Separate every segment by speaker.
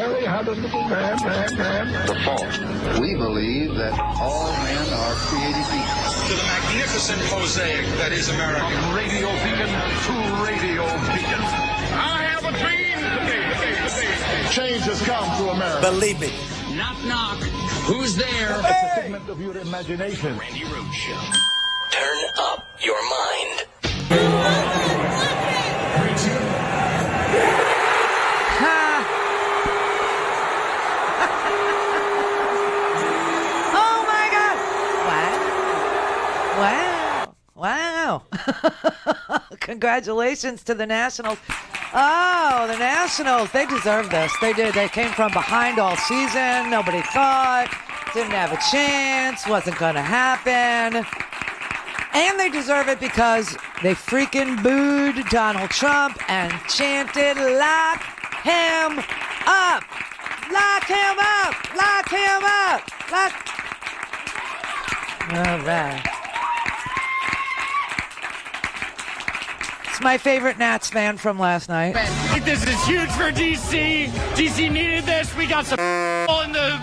Speaker 1: Harry, how does the man?
Speaker 2: The fault. We believe that all men are created equal.
Speaker 3: To the magnificent mosaic that is America.
Speaker 1: From radio beacon to radio beacon.
Speaker 3: I have a dream today.
Speaker 1: Change has come to America.
Speaker 4: Believe it.
Speaker 3: Knock, knock. Who's there?
Speaker 1: It's a figment of your imagination.
Speaker 3: Randi Rhodes Show.
Speaker 4: Turn up your mind.
Speaker 5: Oh my God! Wow! Congratulations to the Nationals. Oh, the Nationals, they deserve this. They did. They came from behind all season. Nobody thought. Didn't have a chance. Wasn't going to happen. And they deserve it because they freaking booed Donald Trump and chanted, lock him up. Lock him up. Lock him up. Lock. All right. It's my favorite Nats fan from last night.
Speaker 6: This is huge for DC. DC needed this. We got some in the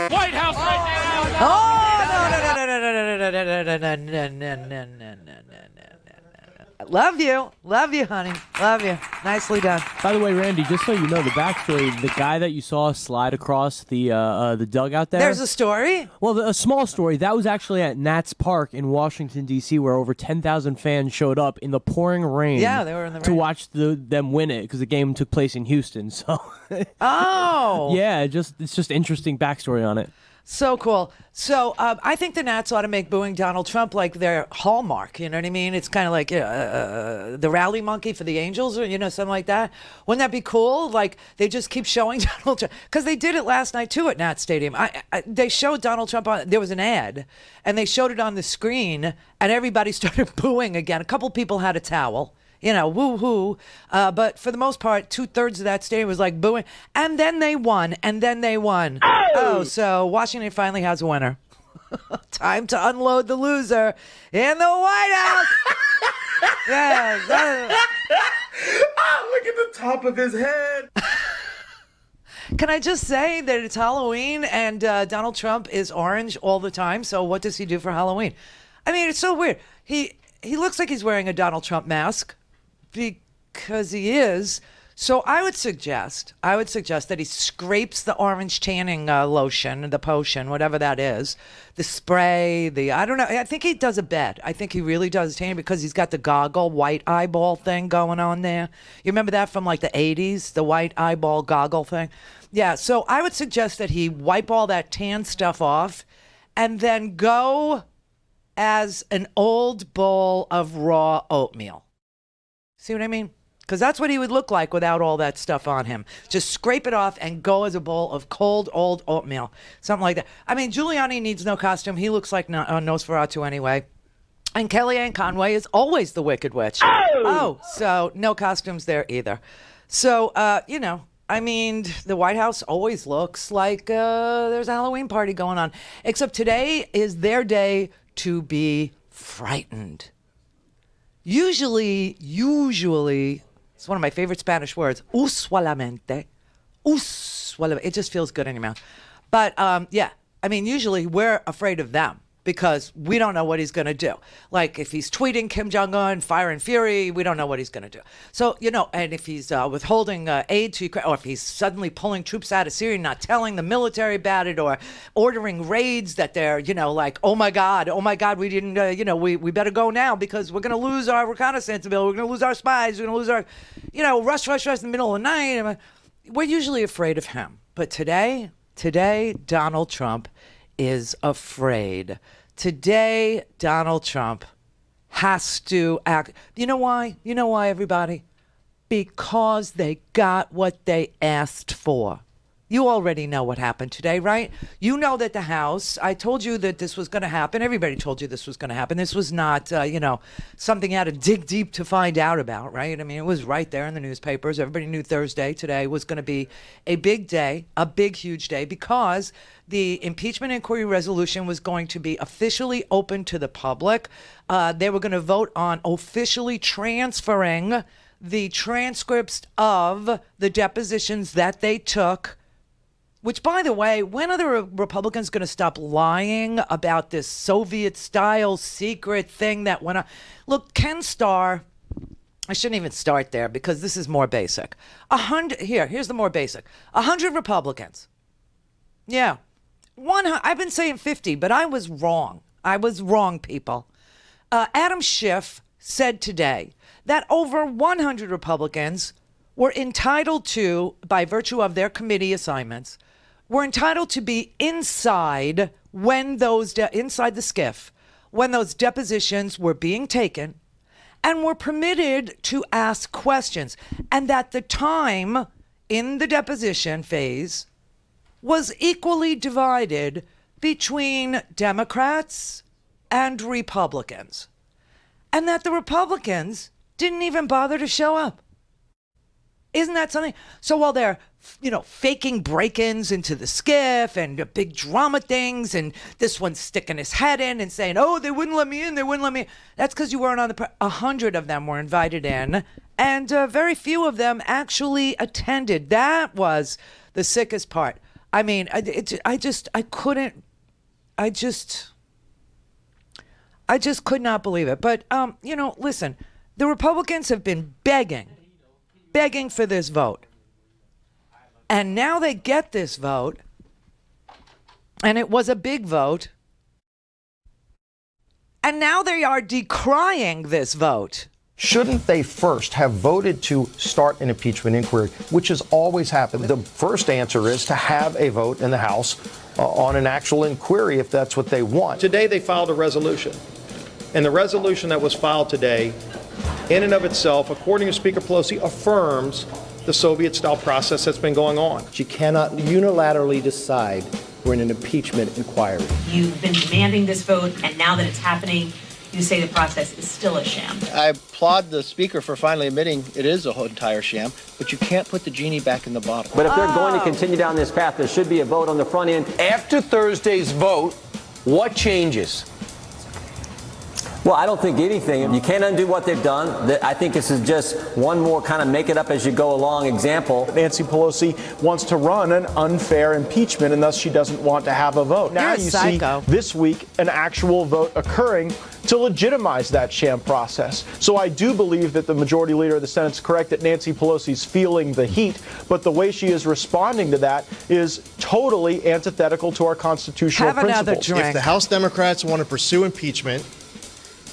Speaker 6: White House right now.
Speaker 5: Oh, no. Love you, honey. Love you. Nicely done.
Speaker 7: By the way, Randy, just so you know the backstory, the guy that you saw slide across the dugout there.
Speaker 5: There's a story?
Speaker 7: Well, a small story. That was actually at Nats Park in Washington, D.C., where over 10,000 fans showed up in the pouring rain.
Speaker 5: Yeah, they were in the rain.
Speaker 7: To watch them win it because the game took place in Houston. So.
Speaker 5: Oh.
Speaker 7: Yeah, it's just interesting backstory on it.
Speaker 5: So cool. So I think the Nats ought to make booing Donald Trump like their hallmark. You know what I mean? It's kind of like the rally monkey for the Angels or, something like that. Wouldn't that be cool? Like they just keep showing Donald Trump. Because they did it last night, too, at Nat Stadium. They showed Donald Trump on, there was an ad, and they showed it on the screen, and everybody started booing again. A couple people had a towel. Woo-hoo. But for the most part, 2/3 of that stadium was like booing. And then they won. Oh, so Washington finally has a winner. Time to unload the loser in the White House. Yes.
Speaker 8: Look at the top of his head.
Speaker 5: Can I just say that it's Halloween and Donald Trump is orange all the time. So what does he do for Halloween? I mean, it's so weird. He looks like he's wearing a Donald Trump mask. Because he is. So I would suggest that he scrapes the orange tanning lotion, the potion, whatever that is, the spray, I don't know. I think he does a bed. I think he really does tanning because he's got the goggle white eyeball thing going on there. You remember that from like the 80s, the white eyeball goggle thing? Yeah, so I would suggest that he wipe all that tan stuff off and then go as an old bowl of raw oatmeal. See what I mean? Because that's what he would look like without all that stuff on him. Just scrape it off and go as a bowl of cold, old oatmeal. Something like that. I mean, Giuliani needs no costume. He looks like Nosferatu anyway. And Kellyanne Conway is always the Wicked Witch. Oh, so no costumes there either. So, I mean, the White House always looks like there's a Halloween party going on. Except today is their day to be frightened. Usually, it's one of my favorite Spanish words, usualmente. It just feels good in your mouth. But, usually we're afraid of them because we don't know what he's going to do. Like if he's tweeting Kim Jong-un, fire and fury, we don't know what he's going to do. So, and if he's withholding aid to Ukraine, or if he's suddenly pulling troops out of Syria, not telling the military about it, or ordering raids that they're, like, oh my God, we didn't, we better go now because we're going to lose our reconnaissance ability, we're going to lose our spies, we're going to lose our, rush in the middle of the night. We're usually afraid of him. But today, Donald Trump is afraid. Today, Donald Trump has to act. You know why? Everybody? Because they got what they asked for. You already know what happened today, right? You know that the House, I told you that this was going to happen. Everybody told you this was going to happen. This was not, something you had to dig deep to find out about, right? I mean, it was right there in the newspapers. Everybody knew Thursday, today, was going to be a big day, a big, huge day, because the impeachment inquiry resolution was going to be officially open to the public. They were going to vote on officially transferring the transcripts of the depositions that they took Which, by the way, when are the Republicans going to stop lying about this Soviet-style secret thing that went on? Look, Ken Starr, I shouldn't even start there because this is more basic. Here's the more basic. 100 Republicans. Yeah. I've been saying 50, but I was wrong. I was wrong, people. Adam Schiff said today that over 100 Republicans were entitled to, by virtue of their committee assignments, were entitled to be inside when inside the SCIF, when those depositions were being taken, and were permitted to ask questions. And that the time in the deposition phase was equally divided between Democrats and Republicans. And that the Republicans didn't even bother to show up. Isn't that something? So while they're, faking break-ins into the SCIF and big drama things, and this one's sticking his head in and saying, oh, they wouldn't let me in, That's because you weren't on the 100 of them were invited in, and very few of them actually attended. That was the sickest part. I mean, I just could not believe it. But, listen, the Republicans have been begging for this vote. And now they get this vote, and it was a big vote. And now they are decrying this vote.
Speaker 9: Shouldn't they first have voted to start an impeachment inquiry, which has always happened? The first answer is to have a vote in the House on an actual inquiry if that's what they want.
Speaker 10: Today they filed a resolution. And the resolution that was filed today, in and of itself, according to Speaker Pelosi, affirms the Soviet-style process that's been going on.
Speaker 11: She cannot unilaterally decide we're in an impeachment inquiry.
Speaker 12: You've been demanding this vote, and now that it's happening, you say the process is still a sham.
Speaker 11: I applaud the Speaker for finally admitting it is a whole entire sham, but you can't put the genie back in the bottle.
Speaker 13: But if they're going to continue down this path, there should be a vote on the front end.
Speaker 14: After Thursday's vote, what changes?
Speaker 13: Well, I don't think anything. You can't undo what they've done. I think this is just one more kind of make it up as you go along example.
Speaker 15: Nancy Pelosi wants to run an unfair impeachment, and thus she doesn't want to have a vote. Now you see this week an actual vote occurring to legitimize that sham process. So I do believe that the majority leader of the Senate's correct that Nancy Pelosi's feeling the heat, but the way she is responding to that is totally antithetical to our constitutional principles.
Speaker 16: If the House Democrats want to pursue impeachment,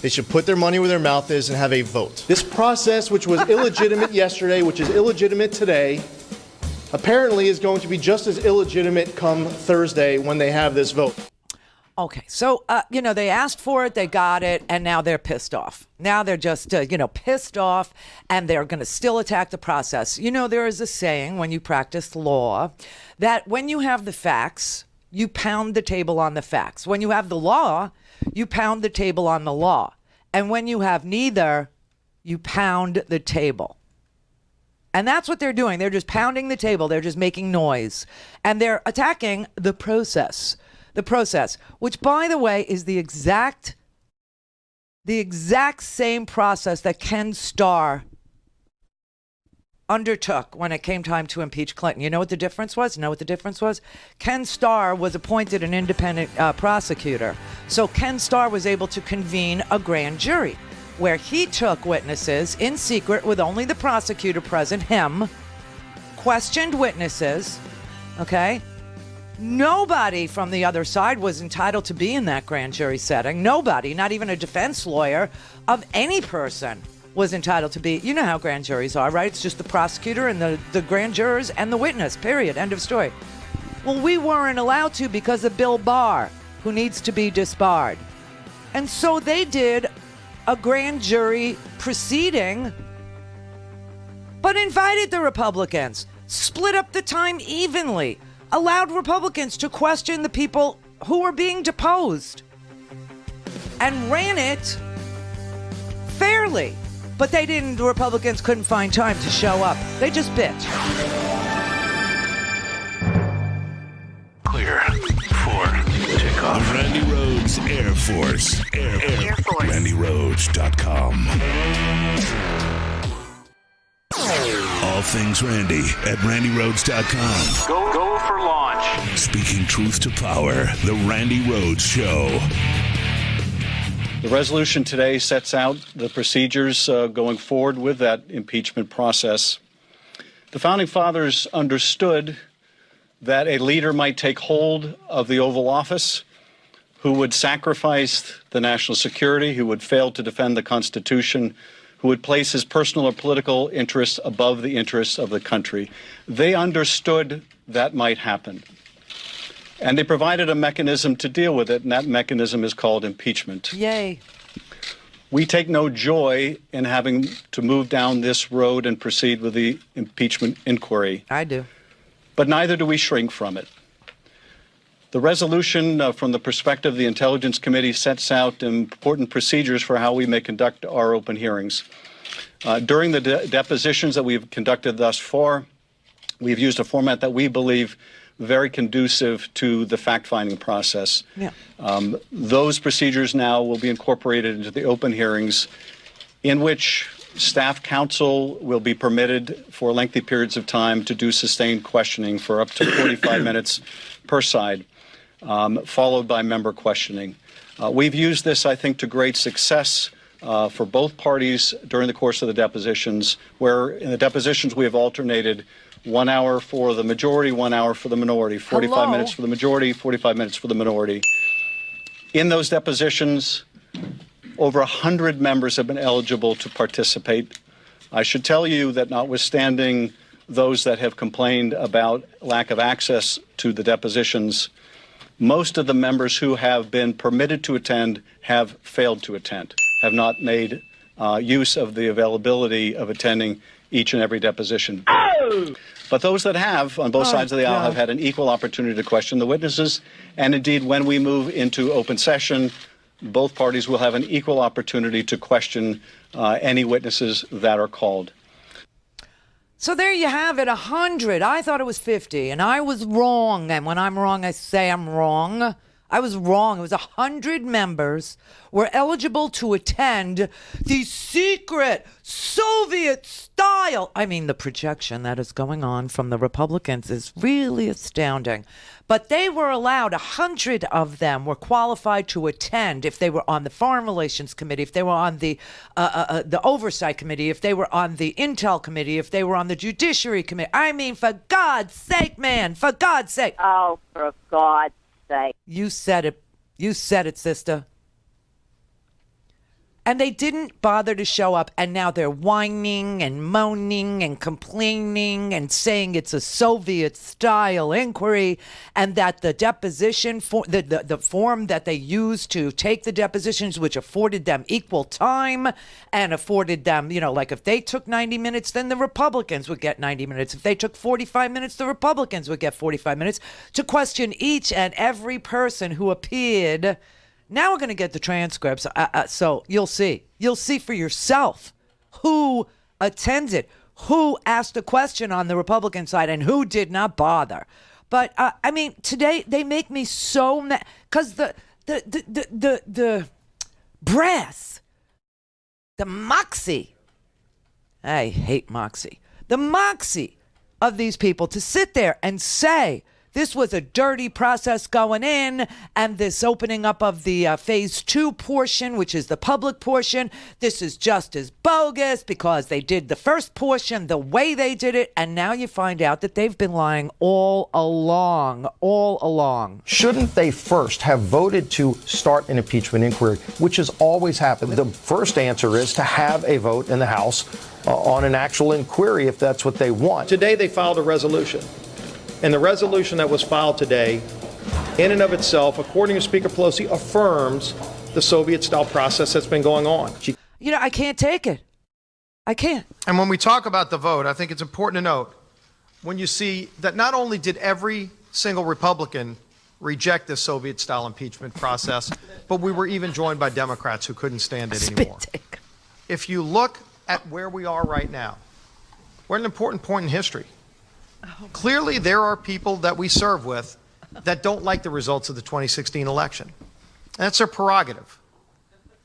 Speaker 16: they should put their money where their mouth is and have a vote. This process, which was illegitimate yesterday, which is illegitimate today, apparently is going to be just as illegitimate come Thursday when they have this vote.
Speaker 5: Okay, so, they asked for it, they got it, and now they're pissed off. Now they're just, pissed off, and they're going to still attack the process. There is a saying when you practice law that when you have the facts, you pound the table on the facts. When you have the law, you pound the table on the law. And when you have neither, you pound the table. And that's what they're doing. They're just pounding the table. They're just making noise. And they're attacking the process. The process, which, by the way, is the exact same process that Ken Starr undertook when it came time to impeach Clinton. You know what the difference was? Ken Starr was appointed an independent prosecutor. So Ken Starr was able to convene a grand jury where he took witnesses in secret with only the prosecutor present, him, questioned witnesses, okay? Nobody from the other side was entitled to be in that grand jury setting. Nobody, not even a defense lawyer of any person was entitled to be. You know how grand juries are, right? It's just the prosecutor and the grand jurors and the witness, period. End of story. Well, we weren't allowed to because of Bill Barr, who needs to be disbarred. And so they did a grand jury proceeding, but invited the Republicans, split up the time evenly, allowed Republicans to question the people who were being deposed, and ran it fairly. But they didn't, the Republicans couldn't find time to show up. They just bitch.
Speaker 17: Clear for takeoff. Randi Rhodes Air Force. Air Force. RandiRhodes.com. all things Randy at RandyRhodes.com.
Speaker 3: Go for launch.
Speaker 17: Speaking truth to power, the Randi Rhodes Show.
Speaker 18: The resolution today sets out the procedures going forward with that impeachment process. The Founding Fathers understood that a leader might take hold of the Oval Office who would sacrifice the national security, who would fail to defend the Constitution, who would place his personal or political interests above the interests of the country. They understood that might happen. And they provided a mechanism to deal with it, and that mechanism is called impeachment.
Speaker 5: Yay.
Speaker 18: We take no joy in having to move down this road and proceed with the impeachment inquiry.
Speaker 5: I do.
Speaker 18: But neither do we shrink from it. The resolution from the perspective of the Intelligence Committee sets out important procedures for how we may conduct our open hearings. During the depositions that we've conducted thus far, we've used a format that we believe very conducive to the fact-finding process.
Speaker 5: Yeah.
Speaker 18: Those procedures now will be incorporated into the open hearings in which staff counsel will be permitted for lengthy periods of time to do sustained questioning for up to 45 minutes per side, followed by member questioning. We've used this, I think, to great success for both parties during the course of the depositions, where in the depositions we have alternated 1 hour for the majority, 1 hour for the minority, 45 minutes for the majority, 45 minutes for the minority. In those depositions, over 100 members have been eligible to participate. I should tell you that notwithstanding those that have complained about lack of access to the depositions, most of the members who have been permitted to attend have failed to attend, have not made use of the availability of attending each and every deposition. Oh! But those that have, on both sides of the aisle, have had an equal opportunity to question the witnesses. And indeed, when we move into open session, both parties will have an equal opportunity to question any witnesses that are called.
Speaker 5: So there you have it, 100. I thought it was 50, and I was wrong. And when I'm wrong, I say I'm wrong. I was wrong. It was 100 members were eligible to attend the secret Soviet style. I mean, the projection that is going on from the Republicans is really astounding. But they were allowed, 100 of them were qualified to attend if they were on the Foreign Relations Committee, if they were on the Oversight Committee, if they were on the Intel Committee, if they were on the Judiciary Committee. I mean, for God's sake, man, for God's sake.
Speaker 19: Oh, for God's sake.
Speaker 5: You said it. You said it, sister. And they didn't bother to show up, and now they're whining and moaning and complaining and saying it's a Soviet-style inquiry, and that the deposition, the form that they used to take the depositions, which afforded them equal time and afforded them, you know, like if they took 90 minutes, then the Republicans would get 90 minutes. If they took 45 minutes, the Republicans would get 45 minutes to question each and every person who appeared. Now we're going to get the transcripts, so you'll see. You'll see for yourself who attended, who asked a question on the Republican side, and who did not bother. But, I mean, today they make me so mad, because the brass, the moxie, I hate moxie, the moxie of these people to sit there and say, this was a dirty process going in, and this opening up of the phase 2 portion, which is the public portion, this is just as bogus because they did the first portion the way they did it, and now you find out that they've been lying all along.
Speaker 9: Shouldn't they first have voted to start an impeachment inquiry, which has always happened? The first answer is to have a vote in the House on an actual inquiry if that's what they want.
Speaker 10: Today they filed a resolution. And the resolution that was filed today, in and of itself, according to Speaker Pelosi, affirms the Soviet-style process that's been going on.
Speaker 5: You know, I can't take it. I can't.
Speaker 15: And when we talk about the vote, I think it's important to note, when you see that not only did every single Republican reject this Soviet-style impeachment process, but we were even joined by Democrats who couldn't stand it anymore. If you look at where we are right now, we're at an important point in history. Clearly, there are people that we serve with that don't like the results of the 2016 election. That's their prerogative.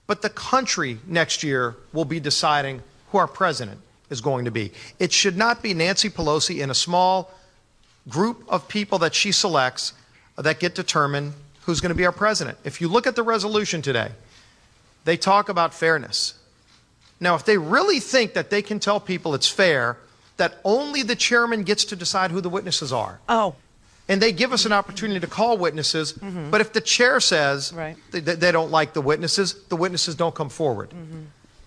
Speaker 15: But the country next year will be deciding who our president
Speaker 10: is going to be. It should not be Nancy Pelosi in a small group of people that she selects that get determined who's going to be our president. If you look at the resolution today, they talk about fairness. Now, if they really think that they can tell people it's fair, that only the chairman gets to decide who the witnesses are.
Speaker 5: Oh.
Speaker 10: And they give us an opportunity to call witnesses, but if the chair says they don't like the witnesses don't come forward.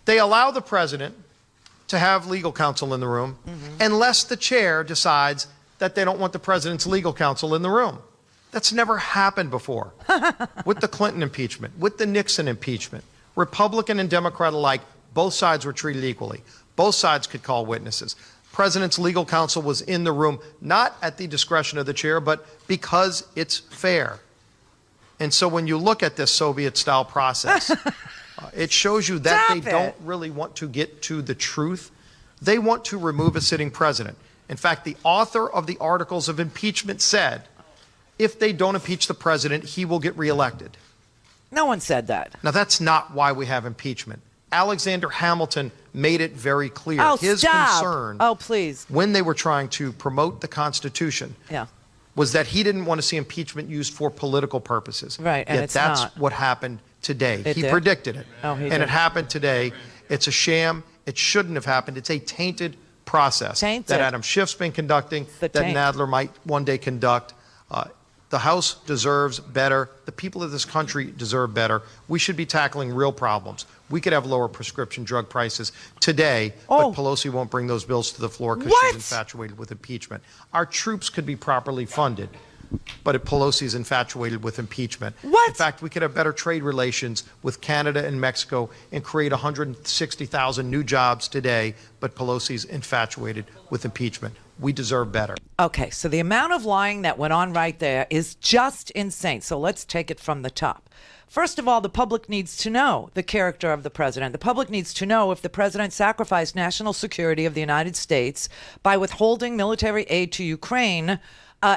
Speaker 10: They allow the president to have legal counsel in the room unless the chair decides that they don't want the president's legal counsel in the room. That's never happened before. With the Clinton impeachment, with the Nixon impeachment, Republican and Democrat alike, both sides were treated equally. Both sides could call witnesses. President's legal counsel was in the room, not at the discretion of the chair, but because it's fair. And so when you look at this Soviet-style process, it shows you that they don't really want to get to the truth. They want to remove a sitting president. In fact, the author of the articles of impeachment said, if they don't impeach the president, he will get reelected.
Speaker 5: No one said that.
Speaker 10: Now, that's not why we have impeachment. Alexander Hamilton made it very clear. His concern,
Speaker 5: please,
Speaker 10: when they were trying to promote the Constitution, was that he didn't want to see impeachment used for political purposes.
Speaker 5: Right, and
Speaker 10: Yet that's what happened today. He predicted it. It happened today. It's a sham. It shouldn't have happened. It's a tainted process that Adam Schiff's been conducting, that Nadler might one day conduct. The House deserves better. The people of this country deserve better. We should be tackling real problems. We could have lower prescription drug prices today, but Pelosi won't bring those bills to the floor because she's infatuated with impeachment. Our troops could be properly funded, but if Pelosi's infatuated with impeachment. In fact, we could have better trade relations with Canada and Mexico and create 160,000 new jobs today, but Pelosi's infatuated with impeachment. We deserve better.
Speaker 5: Okay, so the amount of lying that went on right there is just insane. So let's take it from the top. First of all, the public needs to know the character of the president. The public needs to know if the president sacrificed national security of the United States by withholding military aid to Ukraine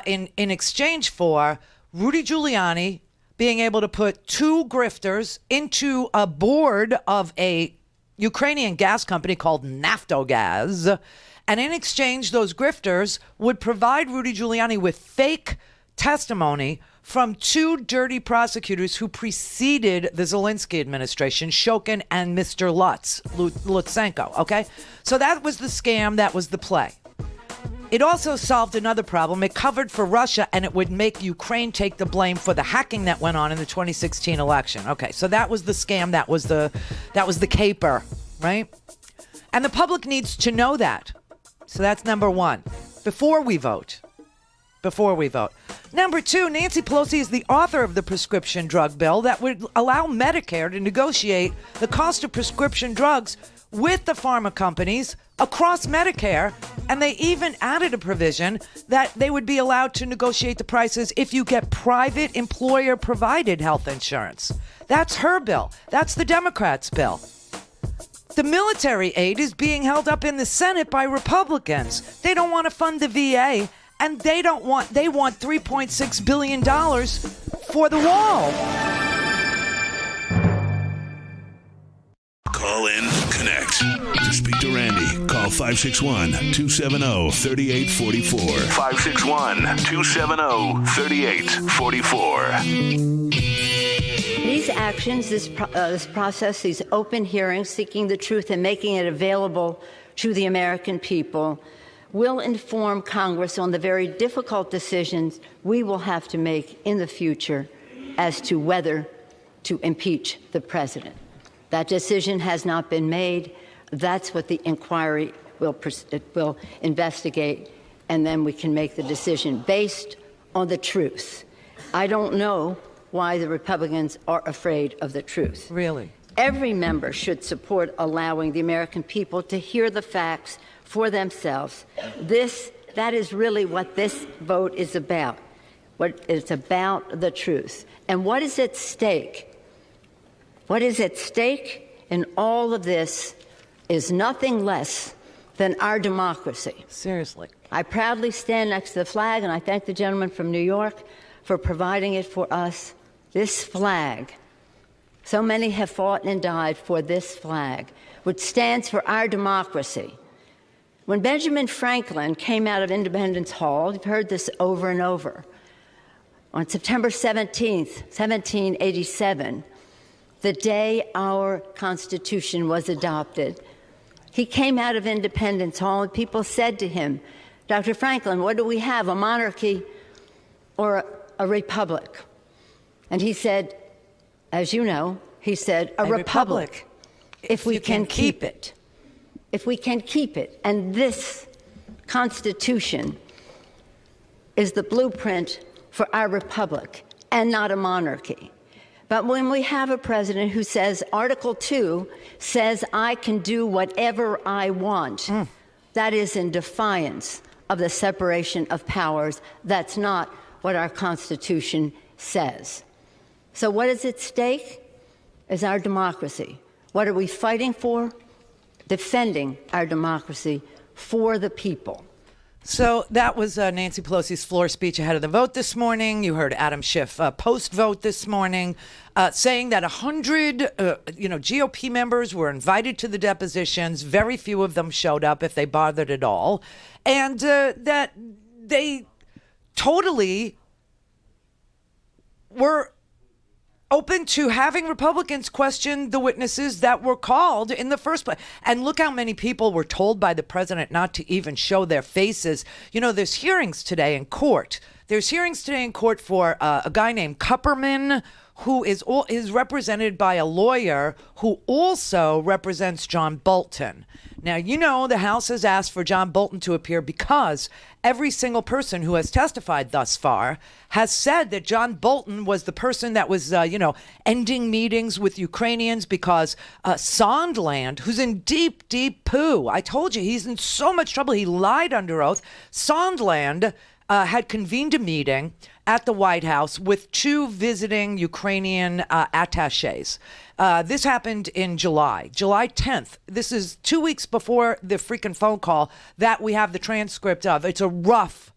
Speaker 5: in exchange for Rudy Giuliani being able to put two grifters into a board of a Ukrainian gas company called Naftogaz. And in exchange, those grifters would provide Rudy Giuliani with fake testimony from two dirty prosecutors who preceded the Zelensky administration, Shokin and Mr. Lutsenko, okay? So that was the scam, that was the play. It also solved another problem. It covered for Russia, and it would make Ukraine take the blame for the hacking that went on in the 2016 election. Okay, so that was the scam, that was the caper, right? And the public needs to know that. So that's number one, before we vote. Number two, Nancy Pelosi is the author of the prescription drug bill that would allow Medicare to negotiate the cost of prescription drugs with the pharma companies across Medicare. And they even added a provision that they would be allowed to negotiate the prices if you get private employer-provided health insurance. That's her bill. That's the Democrats' bill. The military aid is being held up in the Senate by Republicans. They don't want to fund the VA, and they want $3.6 billion for the wall.
Speaker 17: Call in, connect. To speak to Randi, call 561-270-3844. 561-270-3844.
Speaker 20: These actions, this process, these open hearings, seeking the truth and making it available to the American people, will inform Congress on the very difficult decisions we will have to make in the future as to whether to impeach the president. That decision has not been made. That's what the inquiry will investigate, and then we can make the decision based on the truth. I don't know why the Republicans are afraid of the truth.
Speaker 5: Really?
Speaker 20: Every member should support allowing the American people to hear the facts for themselves. That is really what this vote is about. It's about the truth. And what is at stake? What is at stake in all of this is nothing less than our democracy.
Speaker 5: Seriously.
Speaker 20: I proudly stand next to the flag, and I thank the gentleman from New York for providing it for us. This flag, so many have fought and died for this flag, which stands for our democracy. When Benjamin Franklin came out of Independence Hall, you've heard this over and over, on September 17th, 1787, the day our Constitution was adopted, he came out of Independence Hall and people said to him, Dr. Franklin, what do we have, a monarchy or a republic? And he said, as you know, he said, a republic, if we can keep it. If we can keep it. And this Constitution is the blueprint for our republic and not a monarchy. But when we have a president who says Article 2 says I can do whatever I want, that is in defiance of the separation of powers. That's not what our Constitution says. So what is at stake is our democracy. What are we fighting for? Defending our democracy for the people.
Speaker 5: So that was Nancy Pelosi's floor speech ahead of the vote this morning. You heard Adam Schiff post-vote this morning saying that 100 GOP members were invited to the depositions. Very few of them showed up, if they bothered at all. And that they totally were open to having Republicans question the witnesses that were called in the first place. And look how many people were told by the president not to even show their faces. You know, there's hearings today in court. There's hearings today in court for a guy named Kupperman, who is represented by a lawyer who also represents John Bolton. Now, you know, the House has asked for John Bolton to appear because every single person who has testified thus far has said that John Bolton was the person that was, ending meetings with Ukrainians because Sondland, who's in deep, deep poo, I told you, he's in so much trouble. He lied under oath. Sondland had convened a meeting at the White House with two visiting Ukrainian attachés. This happened in July 10th. This is 2 weeks before the freaking phone call that we have the transcript of. It's a rough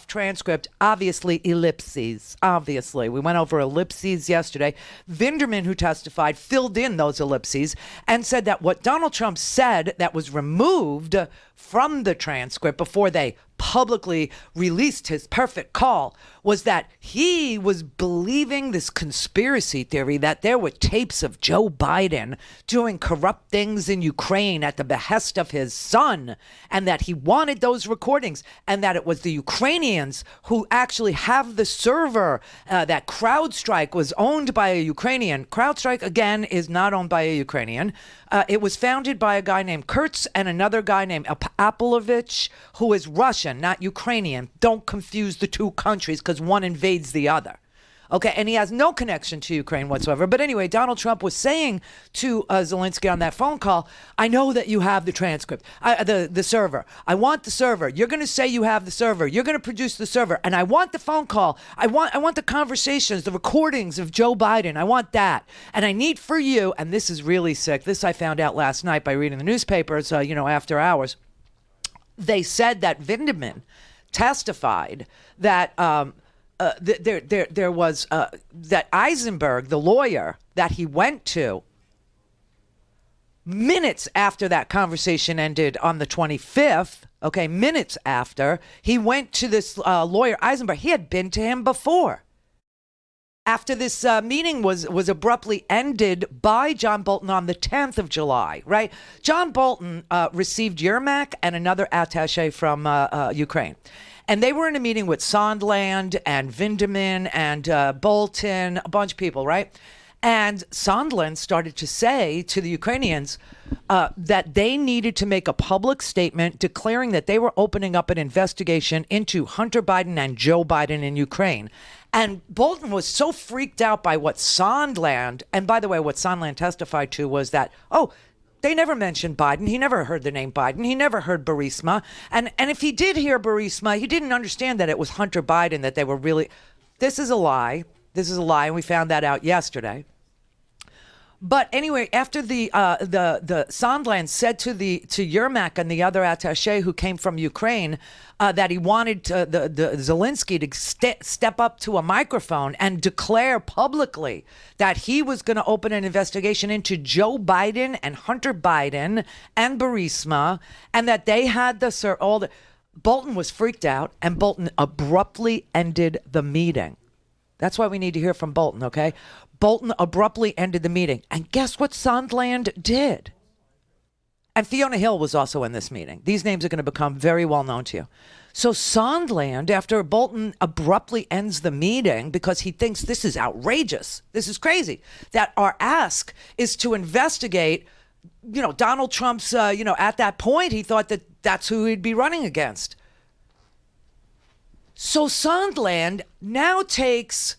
Speaker 5: transcript. Obviously, ellipses. Obviously. We went over ellipses yesterday. Vinderman, who testified, filled in those ellipses and said that what Donald Trump said that was removed from the transcript before they publicly released his perfect call was that he was believing this conspiracy theory that there were tapes of Joe Biden doing corrupt things in Ukraine at the behest of his son, and that he wanted those recordings, and that it was the Ukrainians who actually have the server, that CrowdStrike was owned by a Ukrainian. CrowdStrike, again, is not owned by a Ukrainian. It was founded by a guy named Kurtz and another guy named Apolovich, who is Russian, not Ukrainian. Don't confuse the two countries because one invades the other. Okay, and he has no connection to Ukraine whatsoever. But anyway, Donald Trump was saying to Zelensky on that phone call, I know that you have the transcript, the server. I want the server. You're going to say you have the server. You're going to produce the server. And I want the phone call. I want the conversations, the recordings of Joe Biden. I want that. And I need for you, and this is really sick. This I found out last night by reading the newspapers, after hours. They said that Vindeman testified that there was that Eisenberg, the lawyer that he went to, minutes after that conversation ended on the 25th, minutes after, he went to this lawyer, Eisenberg. He had been to him before. After this meeting was abruptly ended by John Bolton on the 10th of July, right? John Bolton received Yermak and another attaché from Ukraine. And they were in a meeting with Sondland and Vindeman and Bolton, a bunch of people, right? And Sondland started to say to the Ukrainians that they needed to make a public statement declaring that they were opening up an investigation into Hunter Biden and Joe Biden in Ukraine. And Bolton was so freaked out by what Sondland, and by the way, what Sondland testified to was that, they never mentioned Biden. He never heard the name Biden. He never heard Burisma. And if he did hear Burisma, he didn't understand that it was Hunter Biden that they were really... This is a lie. This is a lie, and we found that out yesterday. But anyway, after the Sondland said to Yermak and the other attaché who came from Ukraine that he wanted the Zelensky to step up to a microphone and declare publicly that he was going to open an investigation into Joe Biden and Hunter Biden and Burisma, and that they had Bolton was freaked out, and Bolton abruptly ended the meeting. That's why we need to hear from Bolton, okay? Bolton abruptly ended the meeting. And guess what Sondland did? And Fiona Hill was also in this meeting. These names are going to become very well known to you. So Sondland, after Bolton abruptly ends the meeting because he thinks this is outrageous, this is crazy, that our ask is to investigate, Donald Trump's, at that point, he thought that that's who he'd be running against. So Sondland now takes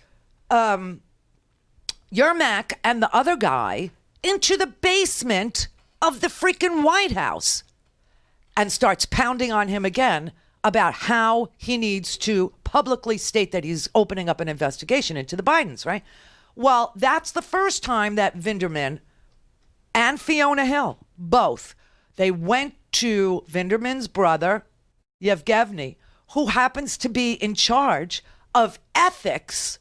Speaker 5: Yermak and the other guy into the basement of the freaking White House and starts pounding on him again about how he needs to publicly state that he's opening up an investigation into the Bidens, right? Well, that's the first time that Vinderman and Fiona Hill, both, they went to Vinderman's brother, Yevgeny, who happens to be in charge of ethics.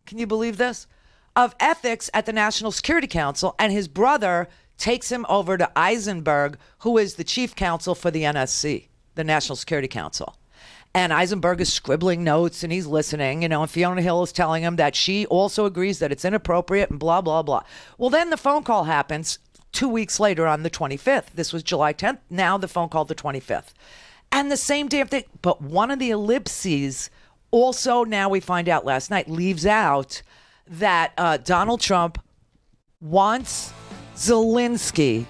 Speaker 5: Can you believe this? Of ethics at the National Security Council, and his brother takes him over to Eisenberg, who is the chief counsel for the NSC, the National Security Council. And Eisenberg is scribbling notes and he's listening, and Fiona Hill is telling him that she also agrees that it's inappropriate and blah, blah, blah. Well, then the phone call happens 2 weeks later on the 25th. This was July 10th. Now the phone call the 25th. And the same damn thing. But one of the ellipses also, now we find out last night, leaves out that Donald Trump wants Zelensky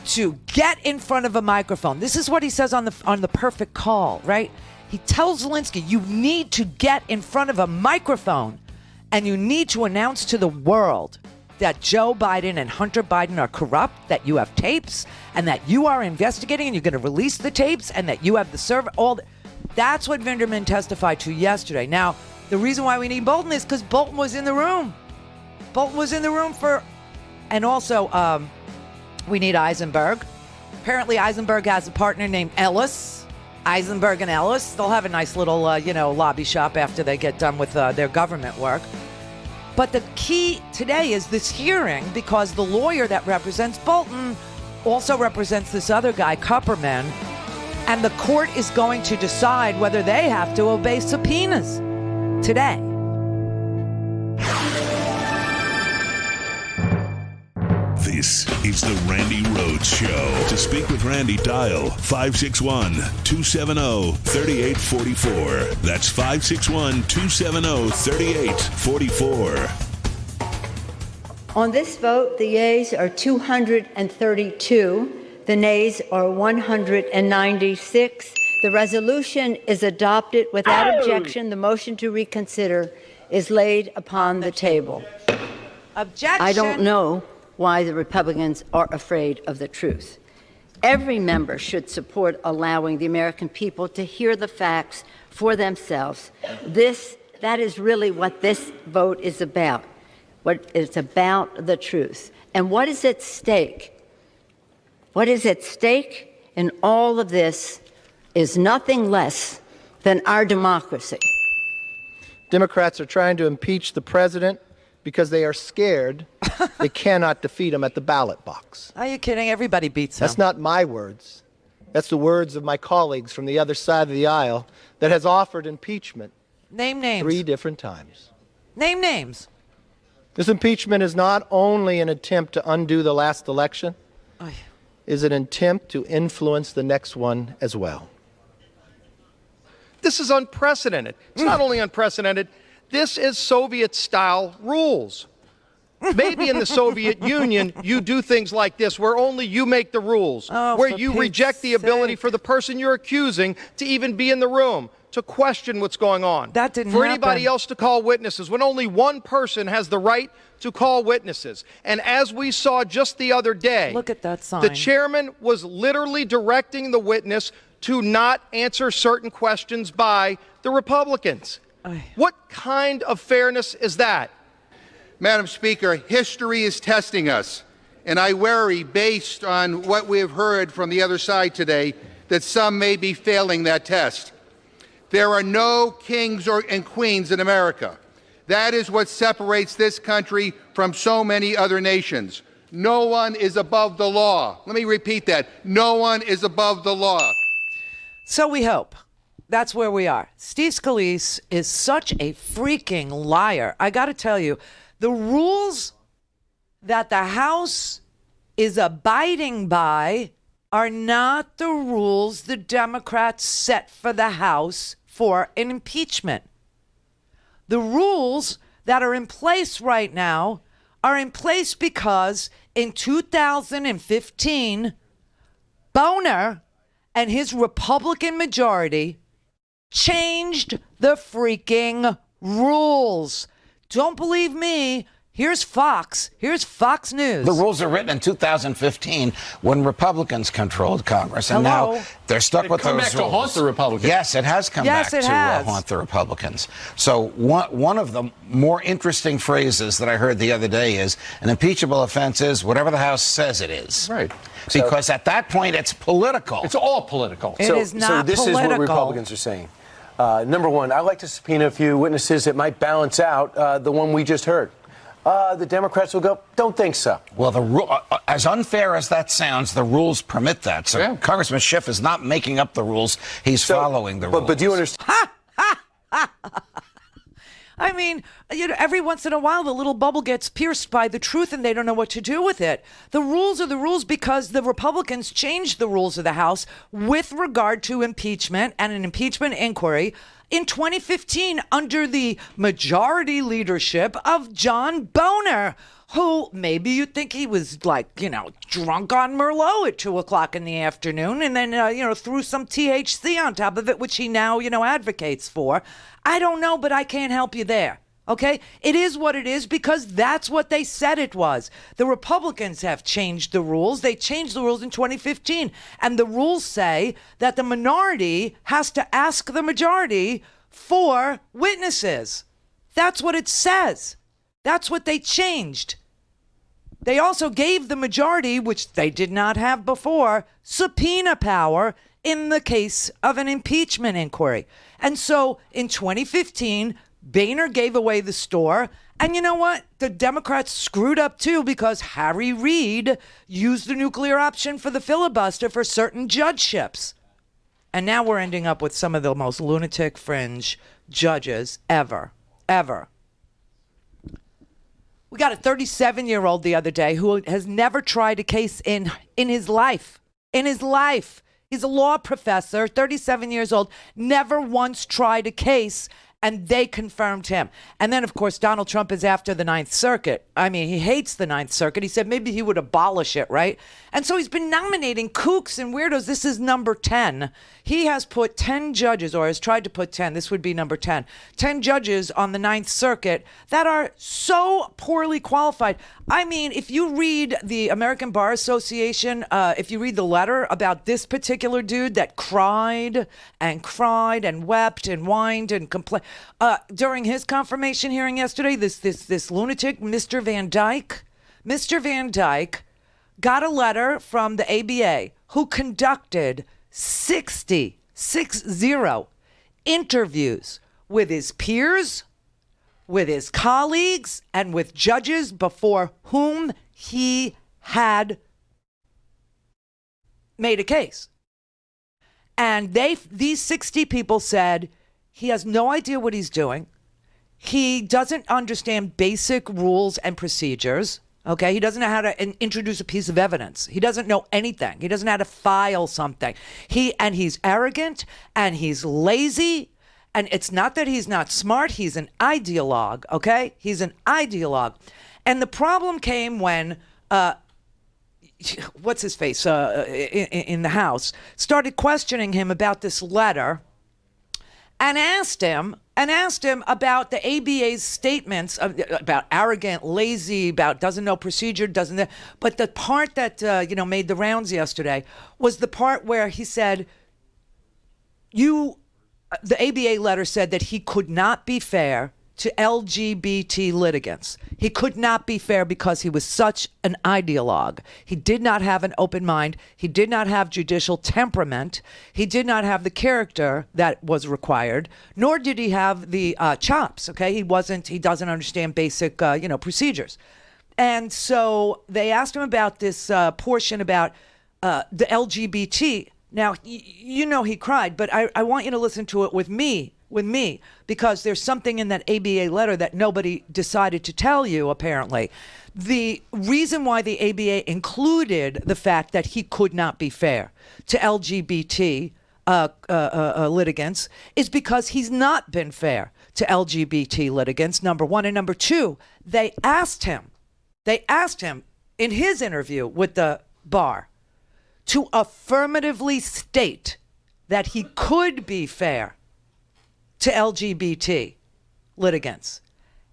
Speaker 5: to get in front of a microphone. This is what he says on the perfect call, right? He tells Zelensky, you need to get in front of a microphone and you need to announce to the world that Joe Biden and Hunter Biden are corrupt, that you have tapes, and that you are investigating and you're going to release the tapes, and that you have the server. That's what Vinderman testified to yesterday. Now, the reason why we need Bolton is because Bolton was in the room. Bolton was in the room and also we need Eisenberg. Apparently Eisenberg has a partner named Ellis. Eisenberg and Ellis, they'll have a nice little, lobby shop after they get done with their government work. But the key today is this hearing, because the lawyer that represents Bolton also represents this other guy, Kupperman, and the court is going to decide whether they have to obey subpoenas today.
Speaker 17: This is the Randi Rhodes Show. To speak with Randi, dial 561-270-3844. That's 561-270-3844.
Speaker 20: On this vote, the yeas are 232. The nays are 196. The resolution is adopted without objection. The motion to reconsider is laid upon the table.
Speaker 5: Objection.
Speaker 20: I don't know why the Republicans are afraid of the truth. Every member should support allowing the American people to hear the facts for themselves. That is really what this vote is about. It's about the truth. And what is at stake? What is at stake in all of this is nothing less than our democracy.
Speaker 11: Democrats are trying to impeach the president because they are scared they cannot defeat him at the ballot box.
Speaker 5: Are you kidding? Everybody beats him.
Speaker 11: That's not my words. That's the words of my colleagues from the other side of the aisle that has offered impeachment.
Speaker 5: Name names.
Speaker 11: 3 different times.
Speaker 5: Name names.
Speaker 11: This impeachment is not only an attempt to undo the last election, it is an attempt to influence the next one as well.
Speaker 10: This is unprecedented. It's not only unprecedented, this is Soviet-style rules. Maybe in the Soviet Union, you do things like this, where only you make the rules, where you reject the ability for the person you're accusing to even be in the room, to question what's going on.
Speaker 5: That didn't
Speaker 10: For
Speaker 5: happen.
Speaker 10: anybody else to call witnesses, when only one person has the right to call witnesses. And as we saw just the other day,
Speaker 5: look at that sign.
Speaker 10: The chairman was literally directing the witness to not answer certain questions by the Republicans. What kind of fairness is that?
Speaker 21: Madam Speaker, history is testing us, and I worry, based on what we have heard from the other side today, that some may be failing that test. There are no kings and queens in America. That is what separates this country from so many other nations. No one is above the law. Let me repeat that. No one is above the law.
Speaker 5: So we hope. That's where we are. Steve Scalise is such a freaking liar. I got to tell you, the rules that the House is abiding by are not the rules the Democrats set for the House for an impeachment. The rules that are in place right now are in place because in 2015, Boner and his Republican majority changed the freaking rules. Don't believe me? Here's Fox. Here's Fox News.
Speaker 22: The rules are written in 2015 when Republicans controlled Congress, and now they're stuck with those rules. It's come back to haunt the Republicans. Yes, it has come back to haunt the Republicans. So one of the more interesting phrases that I heard the other day is an impeachable offense is whatever the House says it is. Right. Because at that point, it's political.
Speaker 14: It's all political.
Speaker 5: It is not
Speaker 14: this
Speaker 5: political.
Speaker 14: is what Republicans are saying. Number one, I'd like to subpoena a few witnesses that might balance out the one we just heard. The Democrats will go, don't think so.
Speaker 22: Well, as unfair as that sounds, the rules permit that. So Congressman Schiff is not making up the rules. He's following the rules.
Speaker 14: But do you understand?
Speaker 5: I mean, every once in a while, the little bubble gets pierced by the truth and they don't know what to do with it. The rules are the rules because the Republicans changed the rules of the House with regard to impeachment and an impeachment inquiry in 2015 under the majority leadership of John Boner, who maybe you'd think he was drunk on Merlot at 2:00 in the afternoon and then, threw some THC on top of it, which he now, advocates for. I don't know, but I can't help you there. Okay? It is what it is because that's what they said it was. The Republicans have changed the rules. They changed the rules in 2015. And the rules say that the minority has to ask the majority for witnesses. That's what it says. That's what they changed. They also gave the majority, which they did not have before, subpoena power in the case of an impeachment inquiry. And so in 2015, Boehner gave away the store. And you know what? The Democrats screwed up too because Harry Reid used the nuclear option for the filibuster for certain judgeships. And now we're ending up with some of the most lunatic fringe judges ever. We got a 37-year-old the other day who has never tried a case in his life. He's a law professor, 37 years old, never once tried a case, and they confirmed him. And then, of course, Donald Trump is after the Ninth Circuit. I mean, he hates the Ninth Circuit. He said maybe he would abolish it, right? And so he's been nominating kooks and weirdos. This is number 10. He has put 10 judges, or has tried to put 10. This would be number 10. 10 judges on the Ninth Circuit that are so poorly qualified. I mean, if you read the American Bar Association, if you read the letter about this particular dude that cried and wept and whined and complained during his confirmation hearing yesterday, this lunatic, Mr. Van Dyke, got a letter from the ABA who conducted 60 interviews with his peers, with his colleagues, and with judges before whom he had made a case. And these 60 people said he has no idea what he's doing. He doesn't understand basic rules and procedures. Okay, he doesn't know how to introduce a piece of evidence. He doesn't know anything. He doesn't know how to file something. He's arrogant and he's lazy. And it's not that he's not smart. He's an ideologue. Okay, he's an ideologue. And the problem came when what's his face in the House started questioning him about this letter, and asked him about the ABA's statements about arrogant, lazy, about doesn't know procedure, but the part that made the rounds yesterday was the part where he said, the ABA letter said that he could not be fair to LGBT litigants. He could not be fair because he was such an ideologue. He did not have an open mind. He did not have judicial temperament. He did not have the character that was required, nor did he have the chops, okay? He doesn't understand basic, procedures. And so they asked him about this portion about the LGBT. Now, he cried, but I want you to listen to it with me, because there's something in that ABA letter that nobody decided to tell you, apparently. The reason why the ABA included the fact that he could not be fair to LGBT litigants is because he's not been fair to LGBT litigants, number one. And number two, they asked him in his interview with the bar to affirmatively state that he could be fair to LGBT litigants.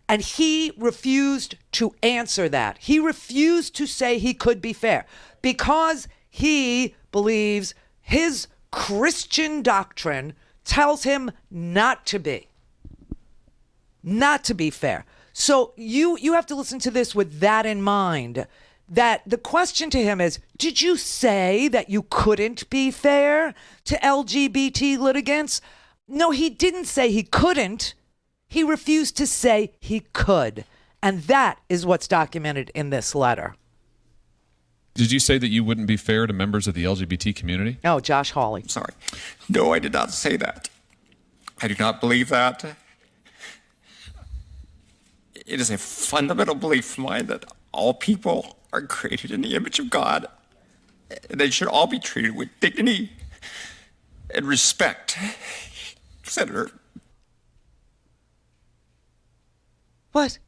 Speaker 5: And he refused to answer that. He refused to say he could be fair because he believes his Christian doctrine tells him not to be fair. So you have to listen to this with that in mind, that the question to him is, did you say that you couldn't be fair to LGBT litigants? No, he didn't say he couldn't. He refused to say he could. And that is what's documented in this letter.
Speaker 1: Did you say that you wouldn't be fair to members of the LGBT community?
Speaker 5: Oh, Josh Hawley.
Speaker 2: Sorry. No, I did not say that. I do not believe that. It is a fundamental belief of mine that all people are created in the image of God. They should all be treated with dignity and respect. Senator.
Speaker 5: What?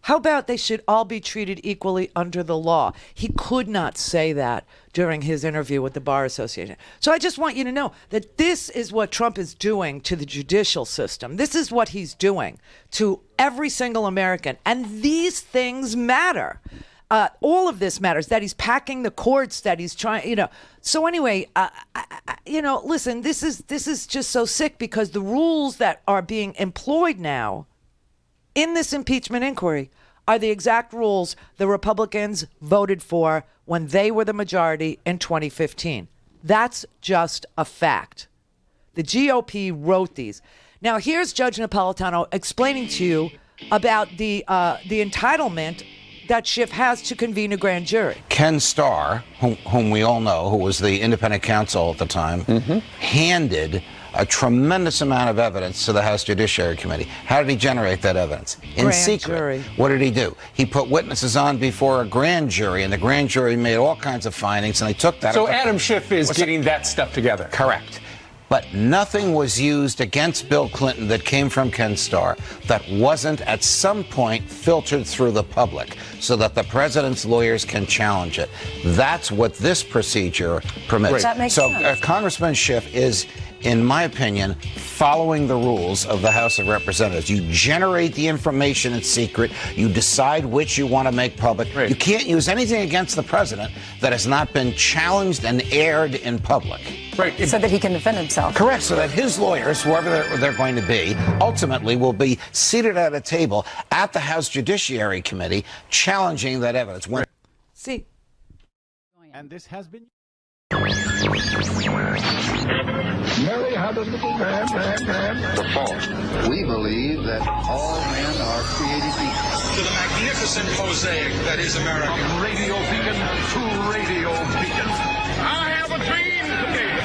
Speaker 5: How about they should all be treated equally under the law? He could not say that during his interview with the Bar Association. So I just want you to know that this is what Trump is doing to the judicial system. This is what he's doing to every single American. And these things matter. All of this matters, that he's packing the courts, that he's trying, So anyway, listen, this is just so sick because the rules that are being employed now in this impeachment inquiry are the exact rules the Republicans voted for when they were the majority in 2015. That's just a fact. The GOP wrote these. Now, here's Judge Napolitano explaining to you about the entitlement that Schiff has to convene a grand jury.
Speaker 22: Ken Starr, whom we all know, who was the independent counsel at the time, handed a tremendous amount of evidence to the House Judiciary Committee. How did he generate that evidence? In
Speaker 5: grand
Speaker 22: secret.
Speaker 5: Jury.
Speaker 22: What did he do? He put witnesses on before a grand jury, and the grand jury made all kinds of findings, and they took that.
Speaker 14: So Adam Schiff is getting that stuff together.
Speaker 22: Correct. But nothing was used against Bill Clinton that came from Ken Starr that wasn't at some point filtered through the public so that the president's lawyers can challenge it. That's what this procedure permits.
Speaker 23: That makes sense.
Speaker 22: Congressman Schiff is, in my opinion, following the rules of the House of Representatives. You generate the information in secret. You decide which you want to make public. You can't use anything against the president that has not been challenged and aired in public.
Speaker 23: So that he can defend himself.
Speaker 22: Correct. So that his lawyers, whoever they're going to be, ultimately will be seated at a table at the House Judiciary Committee challenging that evidence.
Speaker 5: See.
Speaker 24: And this has been...
Speaker 3: Mary had a little man.
Speaker 25: The fault. We believe that all men are created equal.
Speaker 3: To the magnificent mosaic that is America. From radio beacon to radio beacon. I have a dream today.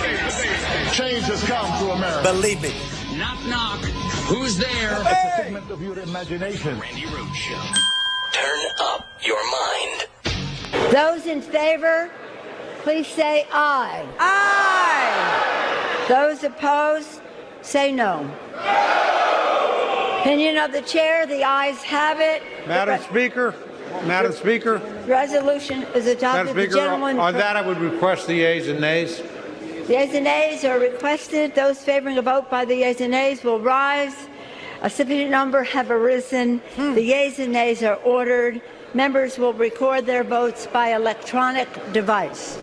Speaker 3: Change has come to America.
Speaker 26: Believe me.
Speaker 3: Knock, knock. Who's there?
Speaker 26: Hey.
Speaker 3: It's a figment of your imagination.
Speaker 4: Randi Rhodes Show. Turn up your mind.
Speaker 20: Those in favor, please say aye.
Speaker 5: Aye.
Speaker 20: Those opposed, say no. Opinion of the chair, the ayes have it.
Speaker 27: Madam Speaker,
Speaker 20: Resolution is adopted.
Speaker 27: Madam Speaker, on that I would request the yeas and nays.
Speaker 20: The yeas and nays are requested. Those favoring a vote by the yeas and nays will rise. A sufficient number have arisen. The yeas and nays are ordered. Members will record their votes by electronic device.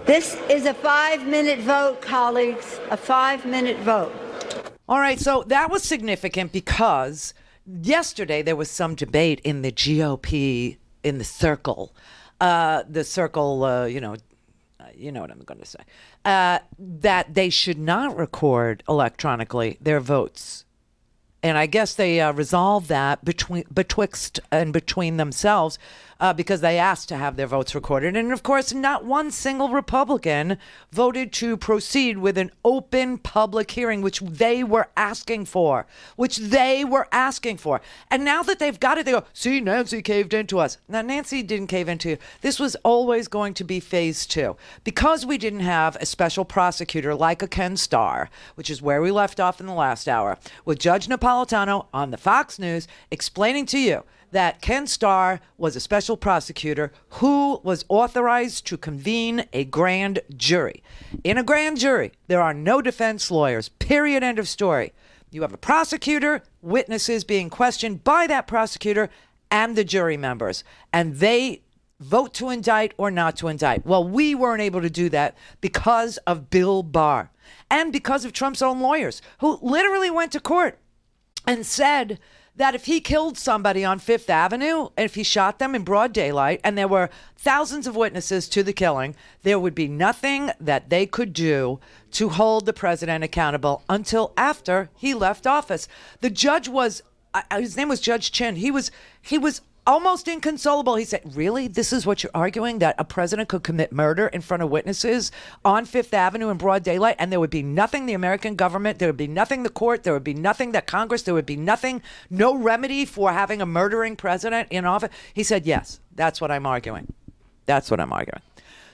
Speaker 20: This is a 5-minute vote, colleagues. A 5-minute vote.
Speaker 5: All right, so that was significant because yesterday there was some debate in the GOP in the circle. You know what I'm going to say, that they should not record electronically their votes. And I guess they resolved that betwixt and between themselves because they asked to have their votes recorded. And of course, not one single Republican voted to proceed with an open public hearing, which they were asking for. And now that they've got it, they go, see, Nancy caved into us. Now, Nancy didn't cave into you. This was always going to be phase 2. Because we didn't have a special prosecutor like a Ken Starr, which is where we left off in the last hour, with Judge Napolitano on the Fox News explaining to you that Ken Starr was a special prosecutor who was authorized to convene a grand jury. In a grand jury, there are no defense lawyers, period, end of story. You have a prosecutor, witnesses being questioned by that prosecutor, and the jury members. And they vote to indict or not to indict. Well, we weren't able to do that because of Bill Barr and because of Trump's own lawyers, who literally went to court and said that if he killed somebody on Fifth Avenue, and if he shot them in broad daylight, and there were thousands of witnesses to the killing, there would be nothing that they could do to hold the president accountable until after he left office. The judge was, his name was Judge Chin. He was almost inconsolable. He said, really? This is what you're arguing? That a president could commit murder in front of witnesses on Fifth Avenue in broad daylight, and there would be nothing the American government, there would be nothing the court, there would be nothing that Congress, there would be nothing, no remedy for having a murdering president in office? He said, yes, that's what I'm arguing.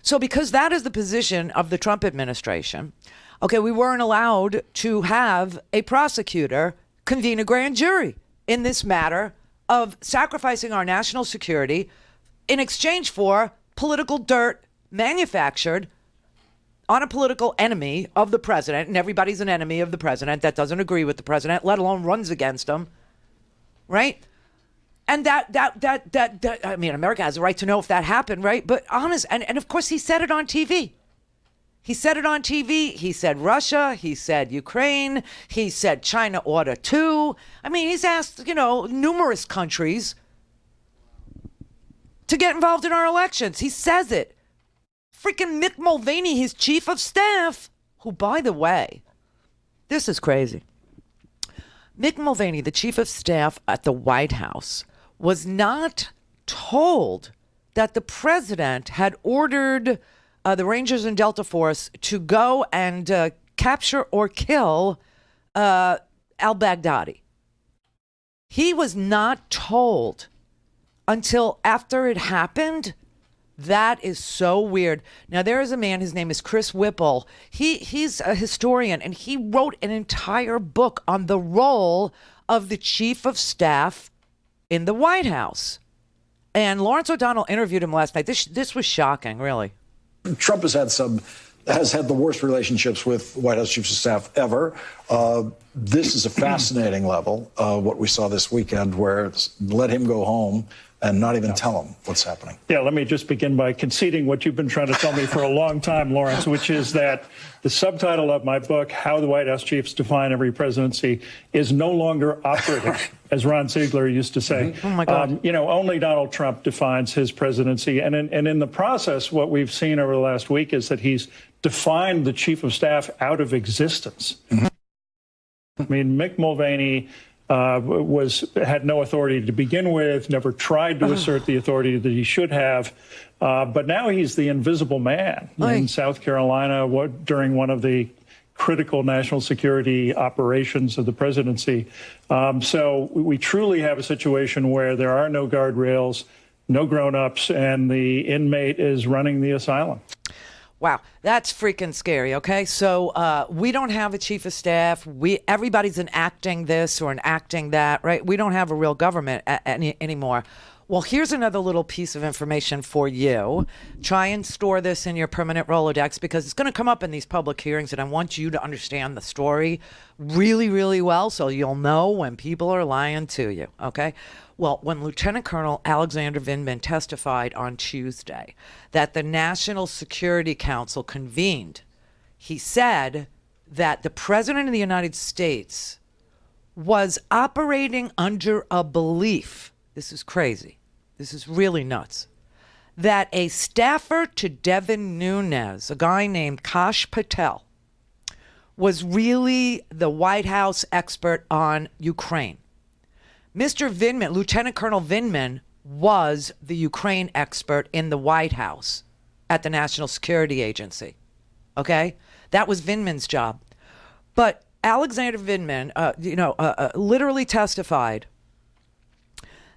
Speaker 5: So because that is the position of the Trump administration, okay, we weren't allowed to have a prosecutor convene a grand jury in this matter of sacrificing our national security in exchange for political dirt manufactured on a political enemy of the president. And everybody's an enemy of the president that doesn't agree with the president, let alone runs against him. Right? And that I mean, America has a right to know if that happened, right? But honest, and of course he said it on TV. He said it on TV. He said Russia. He said Ukraine. He said China oughta too. I mean, he's asked, numerous countries to get involved in our elections. He says it. Freaking Mick Mulvaney, his chief of staff, who, by the way, this is crazy. Mick Mulvaney, the chief of staff at the White House, was not told that the president had ordered the Rangers and Delta Force to go and capture or kill al-Baghdadi. He was not told until after it happened. That is so weird. Now, there is a man, his name is Chris Whipple. He's a historian, and he wrote an entire book on the role of the chief of staff in the White House. And Lawrence O'Donnell interviewed him last night. This was shocking, really.
Speaker 6: Trump has had the worst relationships with White House chiefs of staff ever. This is a fascinating level. What we saw this weekend, where let him go home and not even tell him what's happening.
Speaker 7: Yeah, let me just begin by conceding what you've been trying to tell me for a long time, Lawrence, which is that the subtitle of my book, How the White House Chiefs Define Every Presidency, is no longer operative, as Ron Ziegler used to say.
Speaker 5: Oh, my God.
Speaker 7: Only Donald Trump defines his presidency. And in the process, what we've seen over the last week is that he's defined the chief of staff out of existence. I mean, Mick Mulvaney had no authority to begin with, never tried to assert the authority that he should have. But now he's the invisible man in South Carolina during one of the critical national security operations of the presidency. So we truly have a situation where there are no guardrails, no grown-ups, and the inmate is running the asylum.
Speaker 5: Wow, that's freaking scary, okay? So we don't have a chief of staff. Everybody's enacting this or enacting that, right? We don't have a real government anymore. Well, here's another little piece of information for you. Try and store this in your permanent Rolodex because it's going to come up in these public hearings, and I want you to understand the story really, really well so you'll know when people are lying to you, okay? Well, when Lieutenant Colonel Alexander Vindman testified on Tuesday that the National Security Council convened, he said that the President of the United States was operating under a belief, this is crazy, this is really nuts, that a staffer to Devin Nunes, a guy named Kash Patel, was really the White House expert on Ukraine. Mr. Vindman, Lieutenant Colonel Vindman, was the Ukraine expert in the White House at the National Security Agency. Okay? That was Vindman's job. But Alexander Vindman, literally testified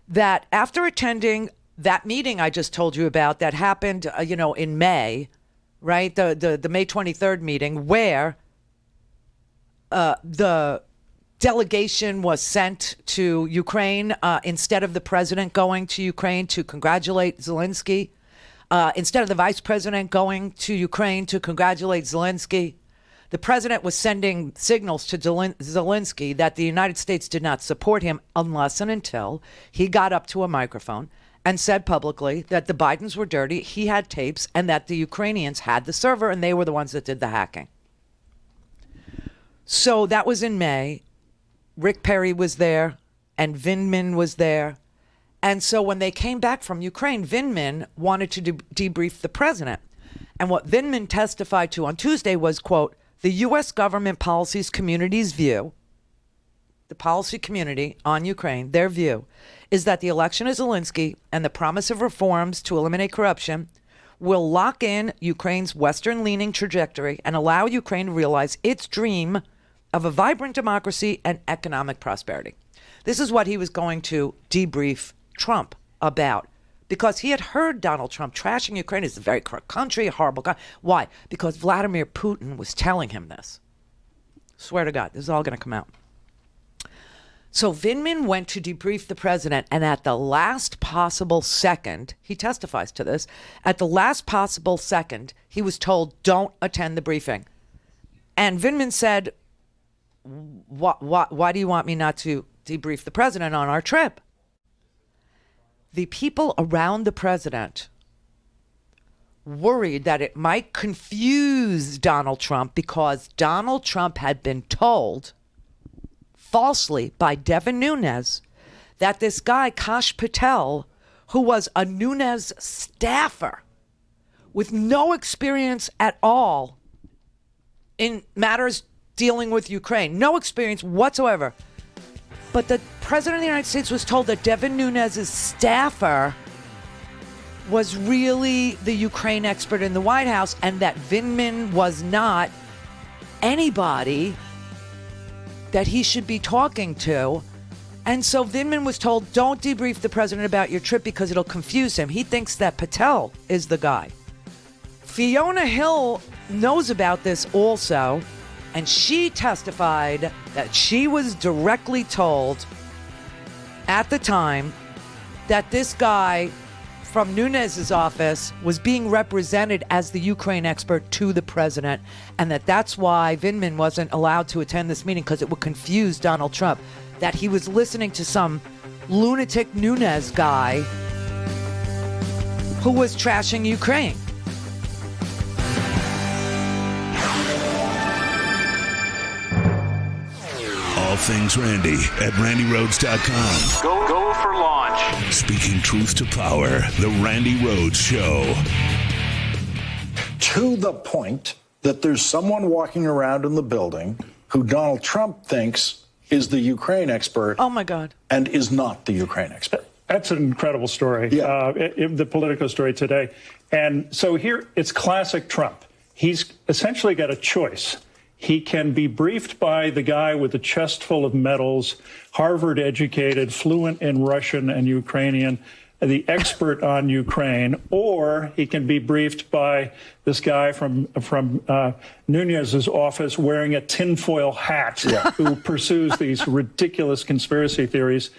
Speaker 5: that after attending that meeting I just told you about that happened, in May, right? The May 23rd meeting where the delegation was sent to Ukraine instead of the president going to Ukraine to congratulate Zelensky, instead of the vice president going to Ukraine to congratulate Zelensky. The president was sending signals to Zelensky that the United States did not support him unless and until he got up to a microphone and said publicly that the Bidens were dirty, he had tapes, and that the Ukrainians had the server and they were the ones that did the hacking. So that was in May. Rick Perry was there and Vindman was there. And so when they came back from Ukraine, Vindman wanted to debrief the president. And what Vindman testified to on Tuesday was, quote, the U.S. government policy's community's view, the policy community on Ukraine, their view, is that the election of Zelensky and the promise of reforms to eliminate corruption will lock in Ukraine's Western-leaning trajectory and allow Ukraine to realize its dream of a vibrant democracy and economic prosperity. This is what he was going to debrief Trump about, because he had heard Donald Trump trashing Ukraine as a very corrupt country, a horrible guy. Why? Because Vladimir Putin was telling him this. Swear to God, this is all going to come out. So Vindman went to debrief the president, and at the last possible second, he testifies to this, at the last possible second, he was told, don't attend the briefing. And Vindman said, why do you want me not to debrief the president on our trip? The people around the president worried that it might confuse Donald Trump because Donald Trump had been told falsely by Devin Nunes that this guy, Kash Patel, who was a Nunes staffer with no experience at all in matters dealing with Ukraine, no experience whatsoever. But the president of the United States was told that Devin Nunes' staffer was really the Ukraine expert in the White House and that Vindman was not anybody that he should be talking to. And so Vindman was told, don't debrief the president about your trip because it'll confuse him. He thinks that Patel is the guy. Fiona Hill knows about this also, and she testified that she was directly told at the time that this guy from Nunes' office was being represented as the Ukraine expert to the president, and that's why Vindman wasn't allowed to attend this meeting, because it would confuse Donald Trump, that he was listening to some lunatic Nunes guy who was trashing Ukraine.
Speaker 17: All things Randi at RandiRhodes.com.
Speaker 3: Go for launch.
Speaker 17: Speaking truth to power, the Randi Rhodes Show.
Speaker 6: To the point that there's someone walking around in the building who Donald Trump thinks is the Ukraine expert.
Speaker 5: Oh, my God.
Speaker 6: And is not the Ukraine expert.
Speaker 7: That's an incredible story, the Politico story today. And so here, it's classic Trump. He's essentially got a choice. He can be briefed by the guy with the chest full of medals, Harvard-educated, fluent in Russian and Ukrainian, the expert on Ukraine, or he can be briefed by this guy from Nunes' office wearing a tinfoil hat who pursues these ridiculous conspiracy theories.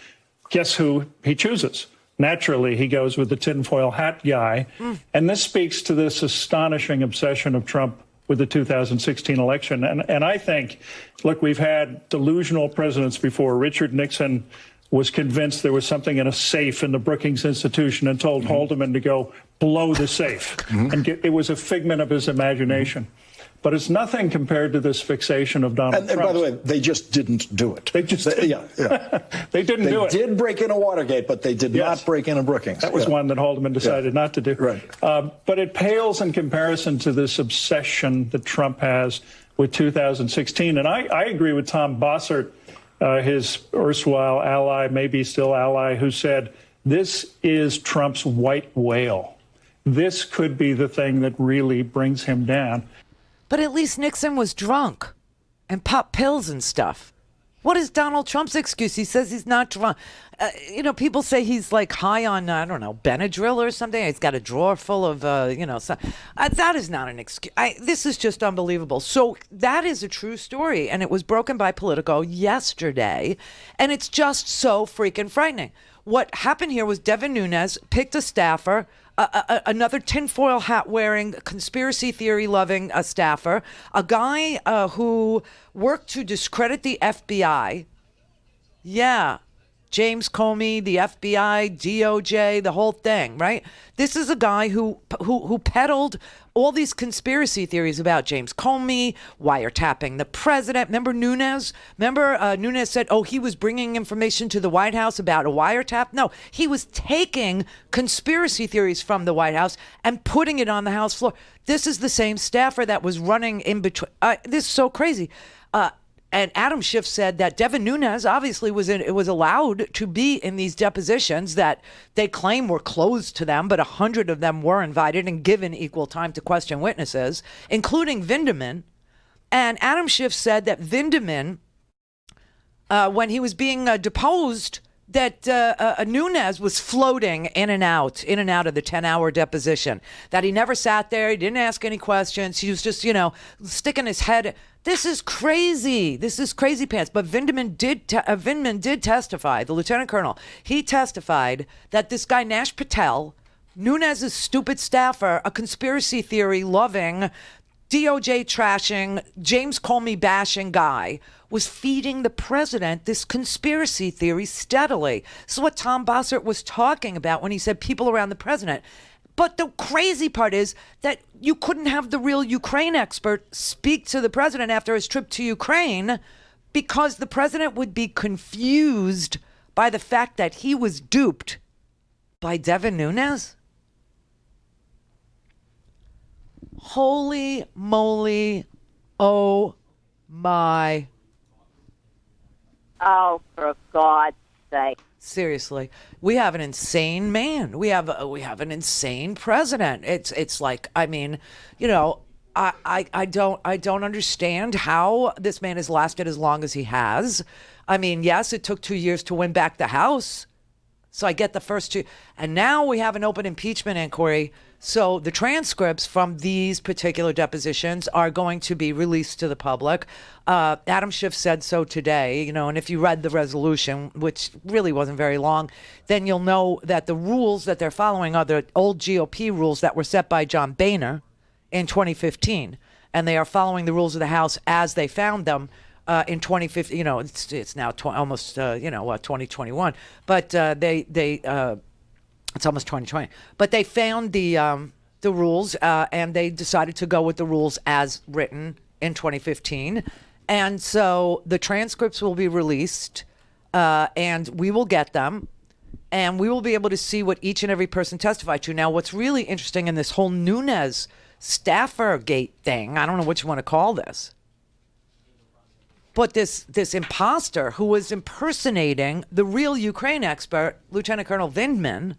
Speaker 7: Guess who he chooses? Naturally, he goes with the tinfoil hat guy. And this speaks to this astonishing obsession of Trump with the 2016 election. And I think, look, we've had delusional presidents before. Richard Nixon was convinced there was something in a safe in the Brookings Institution and told Haldeman to go blow the safe. And it was a figment of his imagination. But it's nothing compared to this fixation of Donald Trump.
Speaker 6: And by the way, they just didn't do it.
Speaker 7: They just
Speaker 6: yeah.
Speaker 7: They didn't do it.
Speaker 6: They did break into Watergate, but they did not break into Brookings.
Speaker 7: That was one that Haldeman decided not to do.
Speaker 6: Right.
Speaker 7: But it pales in comparison to this obsession that Trump has with 2016. And I agree with Tom Bossert, his erstwhile ally, maybe still ally, who said, this is Trump's white whale. This could be the thing that really brings him down.
Speaker 5: But at least Nixon was drunk and popped pills and stuff. What is Donald Trump's excuse? He says he's not drunk. People say he's like high on, I don't know, Benadryl or something. He's got a drawer full of, that is not an excuse. This is just unbelievable. So that is a true story. And it was broken by Politico yesterday. And it's just so freaking frightening. What happened here was Devin Nunes picked a staffer, another tinfoil hat wearing, conspiracy theory loving staffer, a guy who worked to discredit the FBI. Yeah. James Comey, the FBI, DOJ, the whole thing, right? This is a guy who peddled all these conspiracy theories about James Comey, wiretapping the president. Remember Nunes? Nunes said, he was bringing information to the White House about a wiretap? No, he was taking conspiracy theories from the White House and putting it on the House floor. This is the same staffer that was running in between. This is so crazy. And Adam Schiff said that Devin Nunes obviously was allowed to be in these depositions that they claim were closed to them, but 100 of them were invited and given equal time to question witnesses, including Vindeman. And Adam Schiff said that Vindeman, when he was being deposed, that Nunes was floating in and out of the 10-hour deposition, that he never sat there. He didn't ask any questions. He was just, sticking his head. This is crazy. This is crazy pants. But Vindeman did testify, the lieutenant colonel. He testified that this guy, Nash Patel, Nunes' stupid staffer, a conspiracy theory loving, DOJ trashing, James Comey bashing guy, was feeding the president this conspiracy theory steadily. This is what Tom Bossert was talking about when he said people around the president. But the crazy part is that you couldn't have the real Ukraine expert speak to the president after his trip to Ukraine because the president would be confused by the fact that he was duped by Devin Nunes. Holy moly. Oh, my.
Speaker 8: Oh, for God's sake.
Speaker 5: Seriously, we have an insane man. We have an insane president. It's like, I mean, I don't understand how this man has lasted as long as he has. I mean, yes, it took 2 years to win back the House. So I get the first two. And now we have an open impeachment inquiry. So the transcripts from these particular depositions are going to be released to the public. Adam Schiff said so today, and if you read the resolution, which really wasn't very long, then you'll know that the rules that they're following are the old GOP rules that were set by John Boehner in 2015. And they are following the rules of the House as they found them in 2015. It's now almost, 2021. But it's almost 2020. But they found the rules and they decided to go with the rules as written in 2015. And so the transcripts will be released and we will get them and we will be able to see what each and every person testified to. Now, what's really interesting in this whole Nunes staffer gate thing, I don't know what you want to call this, but this imposter who was impersonating the real Ukraine expert, Lieutenant Colonel Vindman,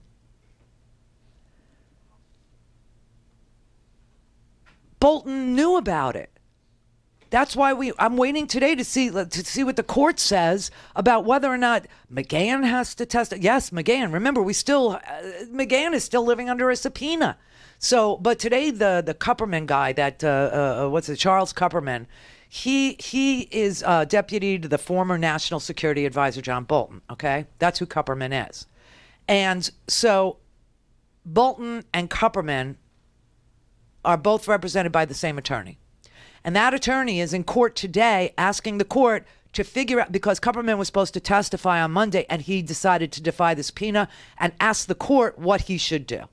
Speaker 5: Bolton knew about it. That's why I'm waiting today to see what the court says about whether or not McGahn has to test it. Yes, McGahn. Remember, McGahn is still living under a subpoena. So, but today the Kupperman guy, Charles Kupperman, he is deputy to the former National Security Advisor John Bolton. Okay, that's who Kupperman is, and so Bolton and Kupperman are both represented by the same attorney. And that attorney is in court today asking the court to figure out, because Kupperman was supposed to testify on Monday and he decided to defy the subpoena and ask the court what he should do.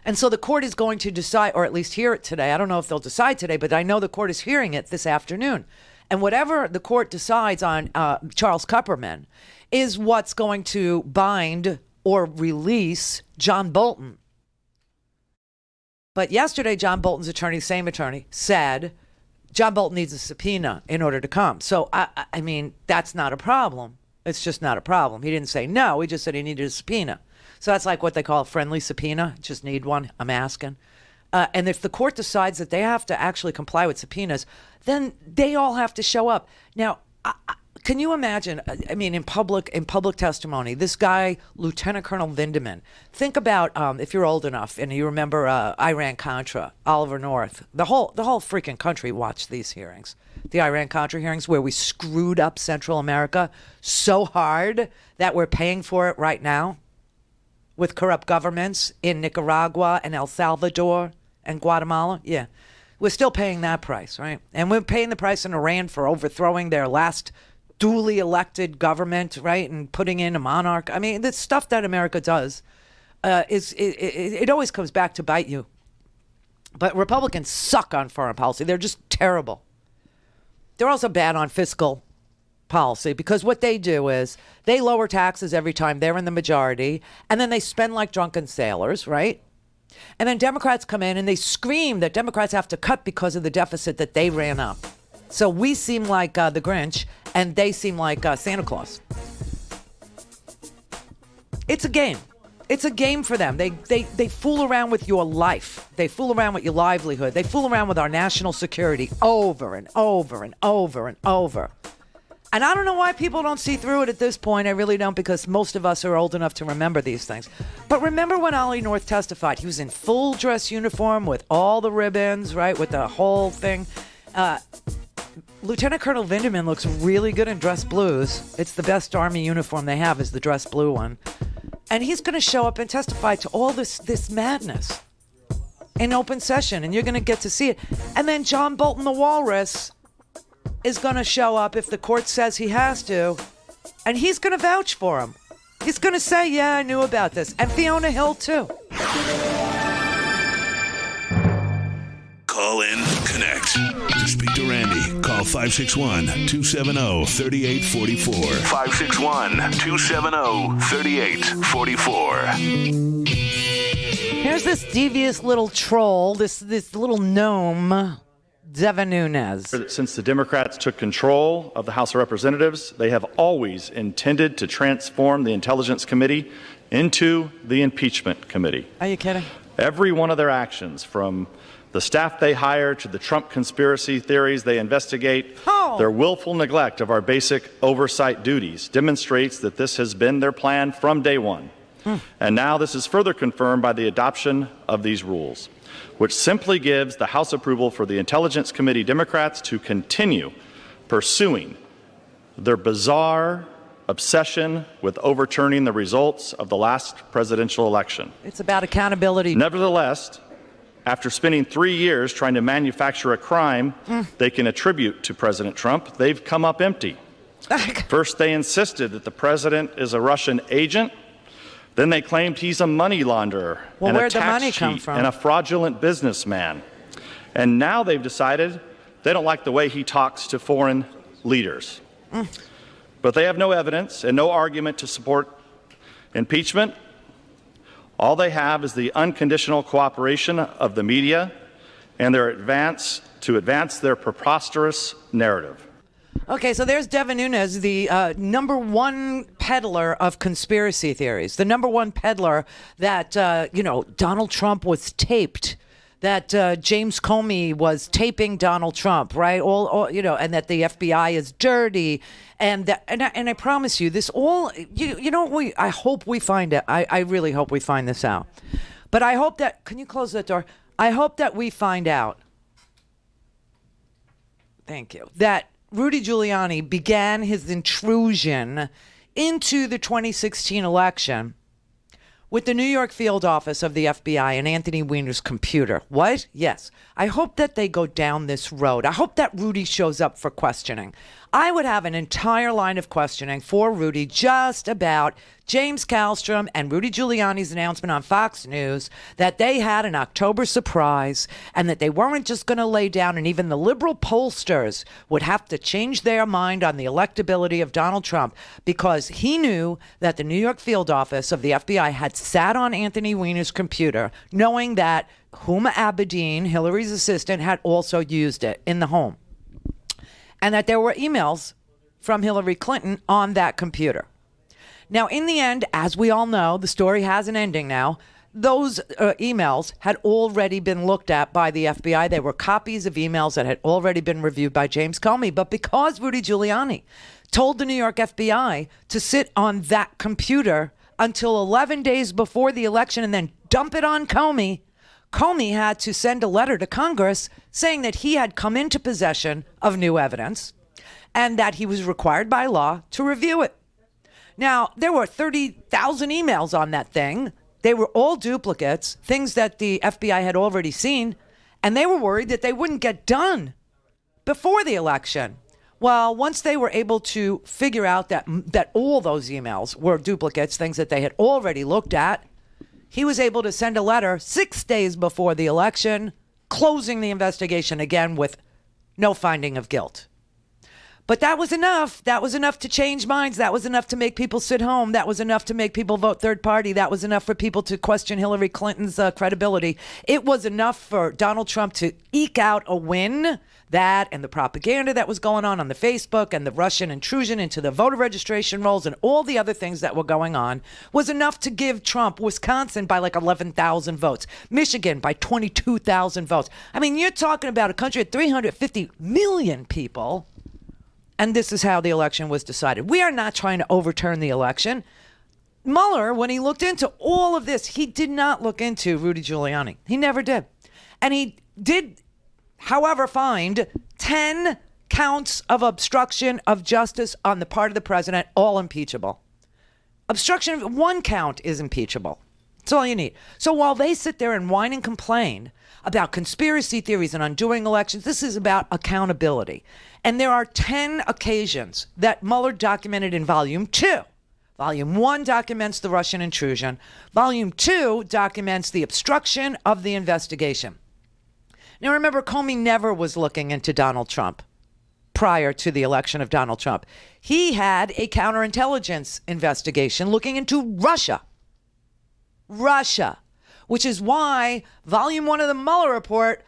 Speaker 5: And so the court is going to decide, or at least hear it today. I don't know if they'll decide today, but I know the court is hearing it this afternoon. And whatever the court decides on Charles Kupperman is what's going to bind or release John Bolton. But yesterday, John Bolton's attorney, same attorney, said John Bolton needs a subpoena in order to come. So, I mean, that's not a problem. It's just not a problem. He didn't say no. He just said he needed a subpoena. So that's like what they call a friendly subpoena. Just need one. I'm asking. And if the court decides that they have to actually comply with subpoenas, then they all have to show up. Now, can you imagine, I mean, in public testimony, this guy, Lieutenant Colonel Vindeman, think about, if you're old enough and you remember Iran-Contra, Oliver North, the whole freaking country watched these hearings, the Iran-Contra hearings where we screwed up Central America so hard that we're paying for it right now with corrupt governments in Nicaragua and El Salvador and Guatemala. Yeah, we're still paying that price, right? And we're paying the price in Iran for overthrowing their last duly elected government, right, and putting in a monarch. I mean, the stuff that America does it always comes back to bite you. But Republicans suck on foreign policy. They're just terrible. They're also bad on fiscal policy because what they do is they lower taxes every time they're in the majority, and then they spend like drunken sailors, right? And then Democrats come in and they scream that Democrats have to cut because of the deficit that they ran up. So we seem like the Grinch, and they seem like Santa Claus. It's a game. It's a game for them. They fool around with your life. They fool around with your livelihood. They fool around with our national security over and over and over and over. And I don't know why people don't see through it at this point. I really don't, because most of us are old enough to remember these things. But remember when Ollie North testified? He was in full dress uniform with all the ribbons, right, with the whole thing. Lieutenant Colonel Vindeman looks really good in dress blues. It's the best Army uniform they have is the dress blue one. And he's going to show up and testify to all this madness in open session, and you're going to get to see it. And then John Bolton, the walrus, is going to show up if the court says he has to, and he's going to vouch for him. He's going to say, yeah, I knew about this. And Fiona Hill, too.
Speaker 17: Call in, connect. To speak to Randi, call 561-270-3844. 561-270-3844.
Speaker 5: Here's this devious little troll, this little gnome, Devin Nunes.
Speaker 9: Since the Democrats took control of the House of Representatives, they have always intended to transform the Intelligence Committee into the Impeachment Committee.
Speaker 5: Are you kidding?
Speaker 9: Every one of their actions, from the staff they hire to the Trump conspiracy theories they investigate, their willful neglect of our basic oversight duties demonstrates that this has been their plan from day one. And now this is further confirmed by the adoption of these rules, which simply gives the House approval for the Intelligence Committee Democrats to continue pursuing their bizarre obsession with overturning the results of the last presidential election.
Speaker 5: It's about accountability.
Speaker 9: Nevertheless, after spending 3 years trying to manufacture a crime they can attribute to President Trump, they've come up empty. First, they insisted that the president is a Russian agent. Then they claimed he's a money launderer and a tax cheat and a fraudulent businessman. And now they've decided they don't like the way he talks to foreign leaders. But they have no evidence and no argument to support impeachment. All they have is the unconditional cooperation of the media and their advance their preposterous narrative.
Speaker 5: Okay, so there's Devin Nunes, the number one peddler of conspiracy theories, the number one peddler that, Donald Trump was taped, that James Comey was taping Donald Trump, right? And that the FBI is dirty. And I promise you, this all, I hope we find it. I really hope we find this out. But I hope that, can you close that door? I hope that we find out, thank you, that Rudy Giuliani began his intrusion into the 2016 election with the New York field office of the FBI and Anthony Weiner's computer. What? Yes. I hope that they go down this road. I hope that Rudy shows up for questioning. I would have an entire line of questioning for Rudy just about James Kallstrom and Rudy Giuliani's announcement on Fox News that they had an October surprise and that they weren't just going to lay down, and even the liberal pollsters would have to change their mind on the electability of Donald Trump, because he knew that the New York field office of the FBI had sat on Anthony Weiner's computer, knowing that Huma Abedin, Hillary's assistant, had also used it in the home, and that there were emails from Hillary Clinton on that computer. Now, in the end, as we all know, the story has an ending now. Those emails had already been looked at by the FBI. They were copies of emails that had already been reviewed by James Comey. But because Rudy Giuliani told the New York FBI to sit on that computer until 11 days before the election and then dump it on Comey, Comey had to send a letter to Congress saying that he had come into possession of new evidence and that he was required by law to review it. Now, there were 30,000 emails on that thing. They were all duplicates, things that the FBI had already seen, and they were worried that they wouldn't get done before the election. Well, once they were able to figure out that all those emails were duplicates, things that they had already looked at, he was able to send a letter 6 days before the election, closing the investigation again with no finding of guilt. But that was enough. That was enough to change minds. That was enough to make people sit home. That was enough to make people vote third party. That was enough for people to question Hillary Clinton's credibility. It was enough for Donald Trump to eke out a win. That and the propaganda that was going on the Facebook and the Russian intrusion into the voter registration rolls and all the other things that were going on was enough to give Trump Wisconsin by like 11,000 votes, Michigan by 22,000 votes. I mean, you're talking about a country of 350 million people. And this is how the election was decided. We are not trying to overturn the election. Mueller, when he looked into all of this, he did not look into Rudy Giuliani. He never did. And he did, however, find 10 counts of obstruction of justice on the part of the president, all impeachable. Obstruction of one count is impeachable. That's all you need. So while they sit there and whine and complain about conspiracy theories and undoing elections, this is about accountability. And there are 10 occasions that Mueller documented in Volume 2. Volume 1 documents the Russian intrusion. Volume 2 documents the obstruction of the investigation. Now remember, Comey never was looking into Donald Trump prior to the election of Donald Trump. He had a counterintelligence investigation looking into Russia. Russia, which is why Volume 1 of the Mueller report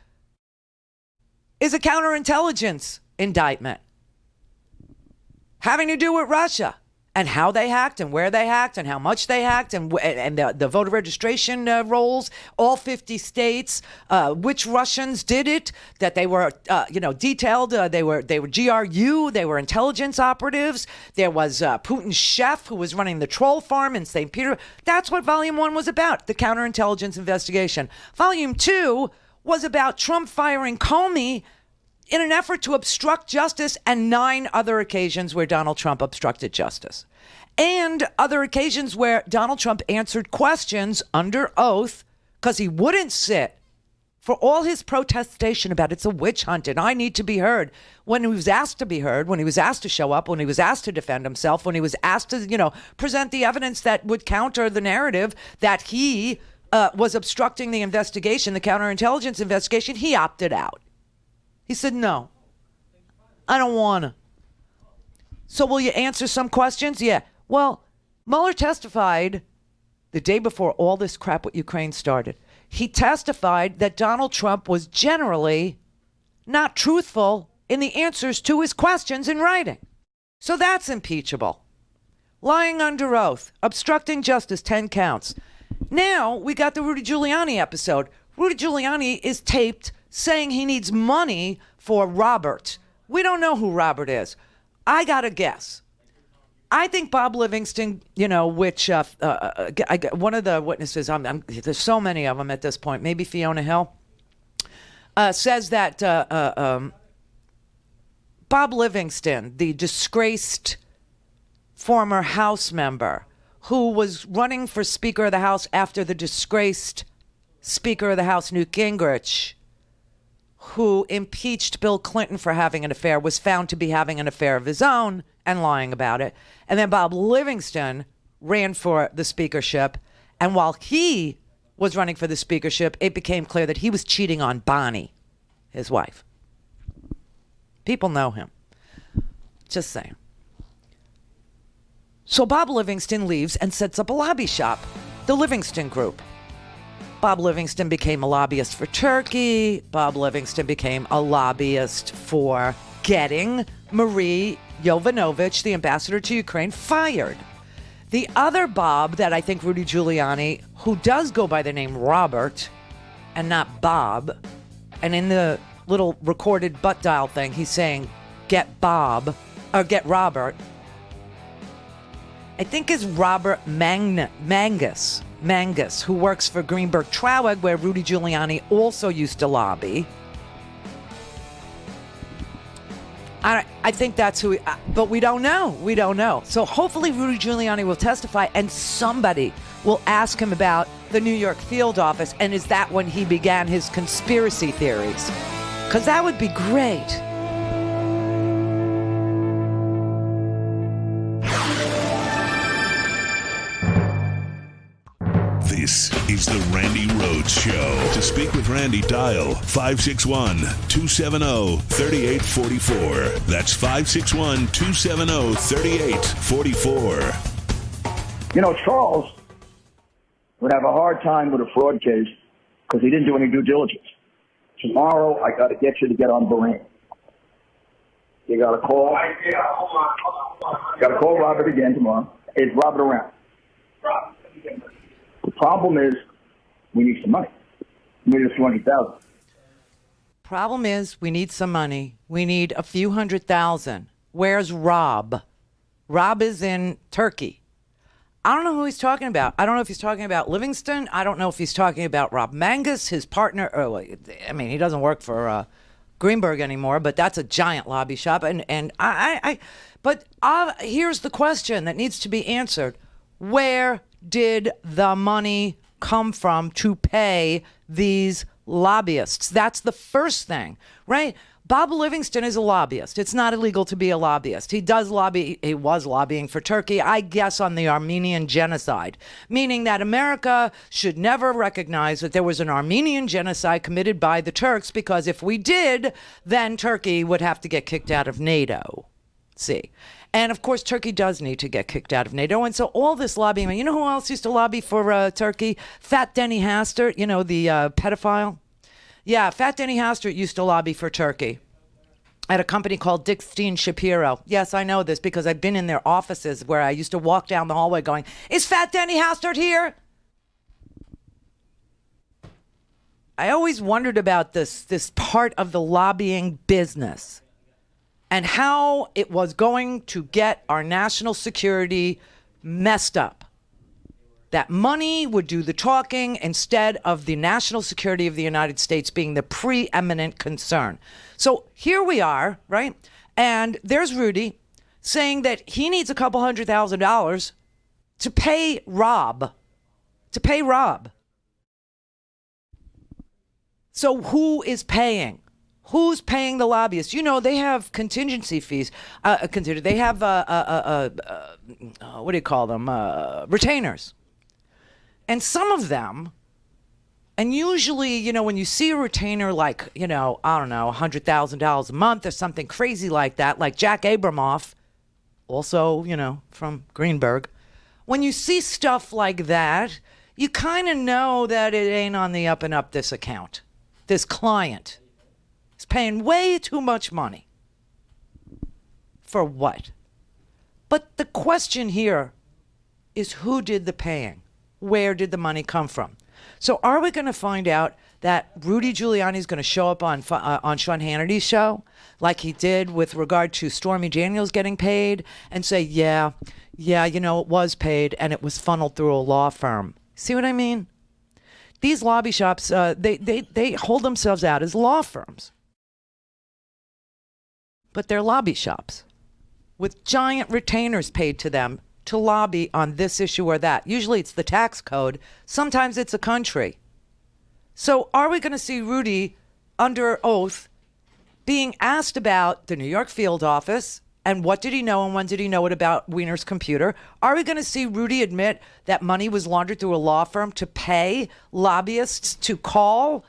Speaker 5: is a counterintelligence indictment having to do with Russia and how they hacked and where they hacked and how much they hacked and the voter registration rolls, all 50 states, which Russians did it, that they were, detailed. They were GRU. They were intelligence operatives. There was Putin's chef who was running the troll farm in St. Peter. That's what Volume 1 was about, the counterintelligence investigation. Volume 2 was about Trump firing Comey in an effort to obstruct justice, and 9 other occasions where Donald Trump obstructed justice, and other occasions where Donald Trump answered questions under oath because he wouldn't sit for all his protestation about it's a witch hunt and I need to be heard. When he was asked to be heard, when he was asked to show up, when he was asked to defend himself, when he was asked to, present the evidence that would counter the narrative that he was obstructing the investigation, the counterintelligence investigation, he opted out. He said, no, I don't want to. So will you answer some questions? Yeah. Well, Mueller testified the day before all this crap with Ukraine started. He testified that Donald Trump was generally not truthful in the answers to his questions in writing. So that's impeachable. Lying under oath, obstructing justice, 10 counts. Now we got the Rudy Giuliani episode. Rudy Giuliani is taped saying he needs money for Robert. We don't know who Robert is. I got to guess. I think Bob Livingston, which one of the witnesses, there's so many of them at this point, maybe Fiona Hill, says that Bob Livingston, the disgraced former House member who was running for Speaker of the House after the disgraced Speaker of the House, Newt Gingrich, who impeached Bill Clinton for having an affair, was found to be having an affair of his own and lying about it. And then Bob Livingston ran for the speakership. And while he was running for the speakership, it became clear that he was cheating on Bonnie, his wife. People know him. Just saying. So Bob Livingston leaves and sets up a lobby shop, the Livingston Group. Bob Livingston became a lobbyist for Turkey. Bob Livingston became a lobbyist for getting Marie Yovanovitch, the ambassador to Ukraine, fired. The other Bob that I think Rudy Giuliani, who does go by the name Robert and not Bob, and in the little recorded butt dial thing, he's saying, get Bob, or get Robert, I think is Robert Mangus, who works for Greenberg Traurig, where Rudy Giuliani also used to lobby. I think that's who, but we don't know. We don't know. So hopefully Rudy Giuliani will testify and somebody will ask him about the New York field office, and is that when he began his conspiracy theories? Because that would be great.
Speaker 17: This is the Randi Rhodes Show. To speak with Randi, dial 561-270-3844. That's 561-270-3844.
Speaker 12: You know, Charles would have a hard time with a fraud case because he didn't do any due diligence. Tomorrow, I got to get you to get on Bahrain. You got to call. Got to call Robert again tomorrow. Is Robert around? The problem is, we need some money. We need a few $200,000.
Speaker 5: Problem is, we need some money. We need a few $100,000. Where's Rob? Rob is in Turkey. I don't know who he's talking about. I don't know if he's talking about Livingston. I don't know if he's talking about Rob Mangus, his partner. I mean, he doesn't work for Greenberg anymore, but that's a giant lobby shop. But here's the question that needs to be answered. Where did the money come from to pay these lobbyists? That's the first thing, right? Bob Livingston is a lobbyist. It's not illegal to be a lobbyist. He does lobby. He was lobbying for Turkey, I guess, on the Armenian genocide, meaning that America should never recognize that there was an Armenian genocide committed by the Turks, because if we did, then Turkey would have to get kicked out of NATO. See? And, of course, Turkey does need to get kicked out of NATO. And so all this lobbying, you know who else used to lobby for Turkey? Fat Denny Hastert, you know, the pedophile? Yeah, Fat Denny Hastert used to lobby for Turkey at a company called Dick Steen Shapiro. Yes, I know this because I've been in their offices where I used to walk down the hallway going, is Fat Denny Hastert here? I always wondered about this part of the lobbying business and how it was going to get our national security messed up. That money would do the talking instead of the national security of the United States being the preeminent concern. So here we are, right? And there's Rudy saying that he needs a couple $100,000 to pay Rob. So who is paying? Who's paying the lobbyists? You know, they have contingency fees. They have, what do you call them? Retainers. And some of them, and usually, you know, when you see a retainer like, you know, I don't know, $100,000 a month or something crazy like that, like Jack Abramoff, also, you know, from Greenberg, when you see stuff like that, you kind of know that it ain't on the up and up, this account. This client is paying way too much money. For what? But the question here is, who did the paying? Where did the money come from? So are we going to find out that Rudy Giuliani is going to show up on Sean Hannity's show like he did with regard to Stormy Daniels getting paid and say, yeah, you know, it was paid and it was funneled through a law firm? See what I mean? These lobby shops, they hold themselves out as law firms. But they're lobby shops with giant retainers paid to them to lobby on this issue or that. Usually it's the tax code. Sometimes it's a country. So are we going to see Rudy under oath being asked about the New York field office And what did he know, and when did he know it about Weiner's computer? Are we going to see Rudy admit that money was laundered through a law firm to pay lobbyists to call,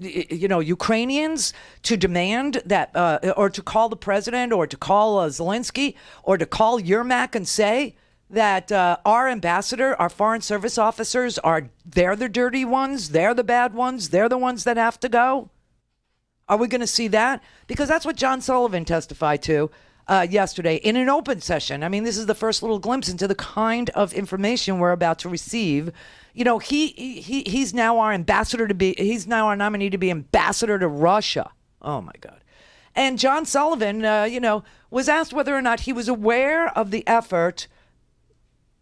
Speaker 5: Ukrainians to demand that, or to call the president, or to call Zelensky, or to call Yermak and say that our ambassador, our foreign service officers, they're the dirty ones, they're the bad ones, they're the ones that have to go? Are we going to see that? Because that's what John Sullivan testified to yesterday in an open session. I mean, this is the first little glimpse into the kind of information we're about to receive. You know, he's now our ambassador he's now our nominee to be ambassador to Russia. Oh, my God. And John Sullivan, was asked whether or not he was aware of the effort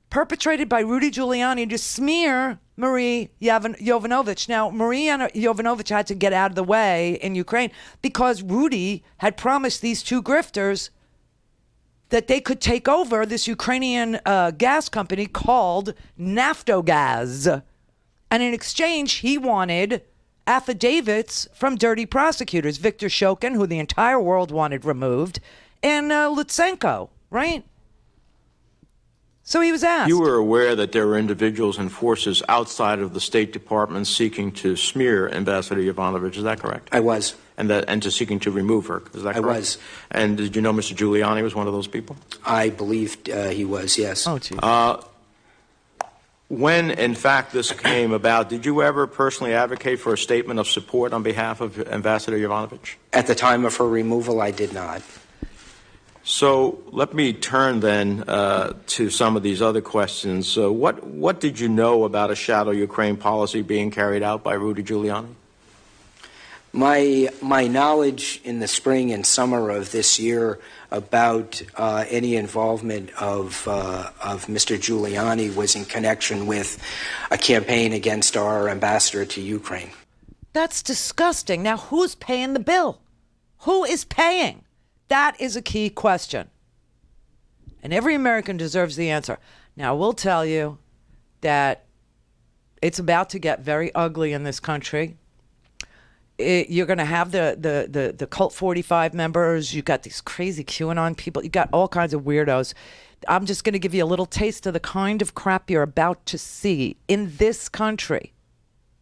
Speaker 5: perpetrated by Rudy Giuliani to smear Marie Yovanovitch. Now, Marie Yovanovitch had to get out of the way in Ukraine because Rudy had promised these two grifters that they could take over this Ukrainian gas company called Naftogaz. And in exchange, he wanted affidavits from dirty prosecutors, Viktor Shokin, who the entire world wanted removed, and Lutsenko, right? So he was asked.
Speaker 11: You were aware that there were individuals and forces outside of the State Department seeking to smear Ambassador Yovanovitch, is that correct?
Speaker 13: I was.
Speaker 11: And to seeking to remove her, is that correct?
Speaker 13: I was.
Speaker 11: And did you know Mr. Giuliani was one of those people?
Speaker 13: I believed he was, yes.
Speaker 5: Oh, geez.
Speaker 11: When, in fact, this came about, did you ever personally advocate for a statement of support on behalf of Ambassador Yovanovitch?
Speaker 13: At the time of her removal, I did not.
Speaker 11: So let me turn then to some of these other questions. What did you know about a shadow Ukraine policy being carried out by Rudy Giuliani?
Speaker 13: My knowledge in the spring and summer of this year about any involvement of Mr. Giuliani was in connection with a campaign against our ambassador to Ukraine.
Speaker 5: That's disgusting. Now, who's paying the bill? Who is paying? That is a key question. And every American deserves the answer. Now, we'll tell you that it's about to get very ugly in this country. You're going to have the Cult 45 members. You got these crazy QAnon people. You got all kinds of weirdos. I'm just going to give you a little taste of the kind of crap you're about to see in this country.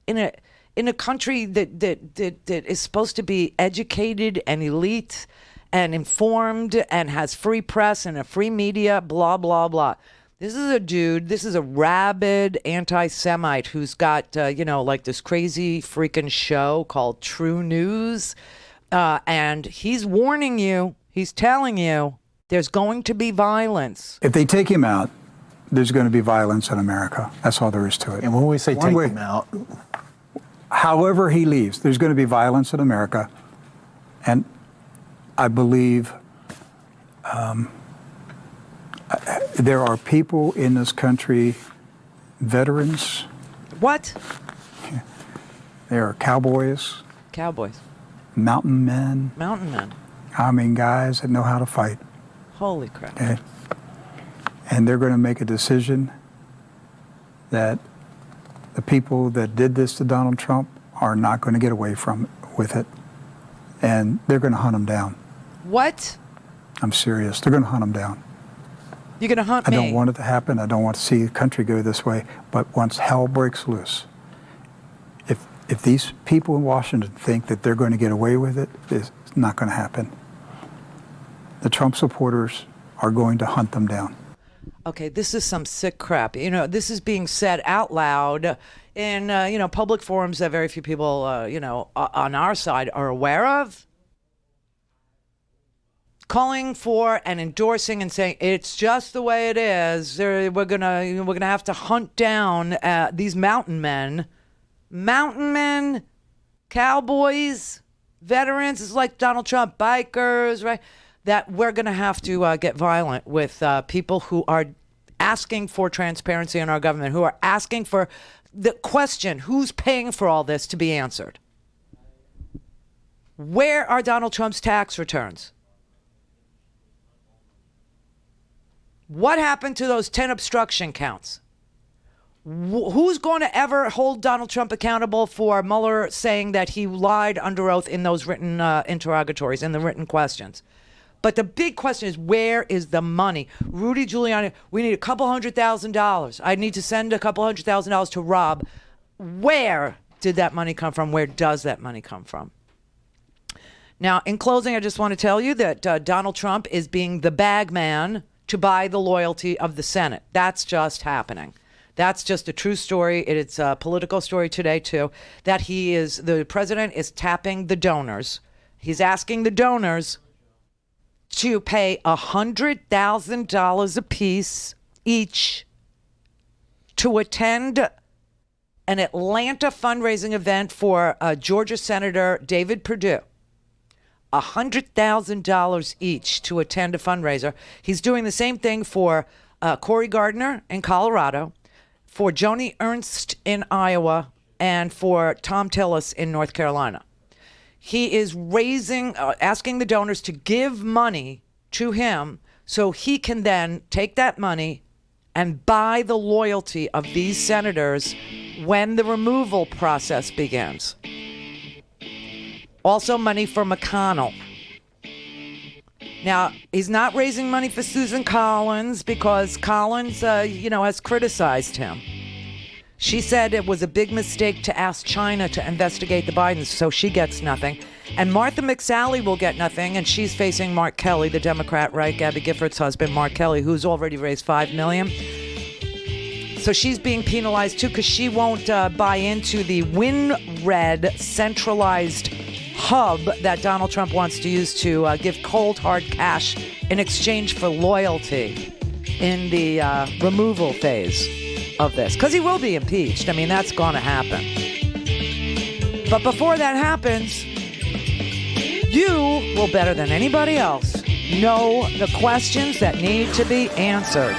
Speaker 5: In a country that is supposed to be educated and elite and informed and has free press and a free media, blah, blah, blah. This is a dude, this is a rabid anti-Semite who's got, like this crazy freaking show called True News. And he's warning you, he's telling you, there's going to be violence.
Speaker 15: If they take him out, there's going to be violence in America. That's all there is to it.
Speaker 16: And when we say take him out,
Speaker 15: however he leaves, there's going to be violence in America. And I believe there are people in this country, veterans.
Speaker 5: What?
Speaker 15: There are cowboys.
Speaker 5: Cowboys.
Speaker 15: Mountain men.
Speaker 5: Mountain men.
Speaker 15: I mean, guys that know how to fight.
Speaker 5: Holy crap.
Speaker 15: Okay? And they're going to make a decision that the people that did this to Donald Trump are not going to get away with it. And they're going to hunt him down.
Speaker 5: What?
Speaker 15: I'm serious. They're going to hunt him down.
Speaker 5: You're going to hunt
Speaker 15: me?
Speaker 5: I
Speaker 15: don't want it to happen. I don't want to see the country go this way. But once hell breaks loose, if these people in Washington think that they're going to get away with it, it's not going to happen. The Trump supporters are going to hunt them down.
Speaker 5: Okay, this is some sick crap. This is being said out loud in, public forums that very few people, on our side are aware of. Calling for and endorsing and saying it's just the way it is. We're gonna have to hunt down these mountain men, cowboys, veterans. It's like Donald Trump, bikers, right? That we're gonna have to get violent with people who are asking for transparency in our government, who are asking for the question: who's paying for all this to be answered? Where are Donald Trump's tax returns? What happened to those 10 obstruction counts? Who's going to ever hold Donald Trump accountable for Mueller saying that he lied under oath in those written interrogatories, in the written questions? But the big question is, where is the money? Rudy Giuliani, we need $200,000. I need to send $200,000 to Rob. Where did that money come from? Where does that money come from? Now, in closing, I just want to tell you that Donald Trump is being the bag man to buy the loyalty of the Senate. That's just happening. That's just a true story. It's a political story today, too, that the president is tapping the donors. He's asking the donors to pay $100,000 apiece each to attend an Atlanta fundraising event for Georgia Senator David Perdue. $100,000 each to attend a fundraiser. He's doing the same thing for Cory Gardner in Colorado, for Joni Ernst in Iowa, and for Tom Tillis in North Carolina. He is asking the donors to give money to him so he can then take that money and buy the loyalty of these senators when the removal process begins. Also money for McConnell. Now, he's not raising money for Susan Collins because Collins, has criticized him. She said it was a big mistake to ask China to investigate the Bidens, so she gets nothing. And Martha McSally will get nothing, and she's facing Mark Kelly, the Democrat, right? Gabby Giffords' husband, Mark Kelly, who's already raised $5 million. So she's being penalized, too, because she won't buy into the WinRed centralized hub that Donald Trump wants to use to give cold, hard cash in exchange for loyalty in the removal phase of this, because he will be impeached. I mean, that's going to happen. But before that happens, you will, better than anybody else, know the questions that need to be answered.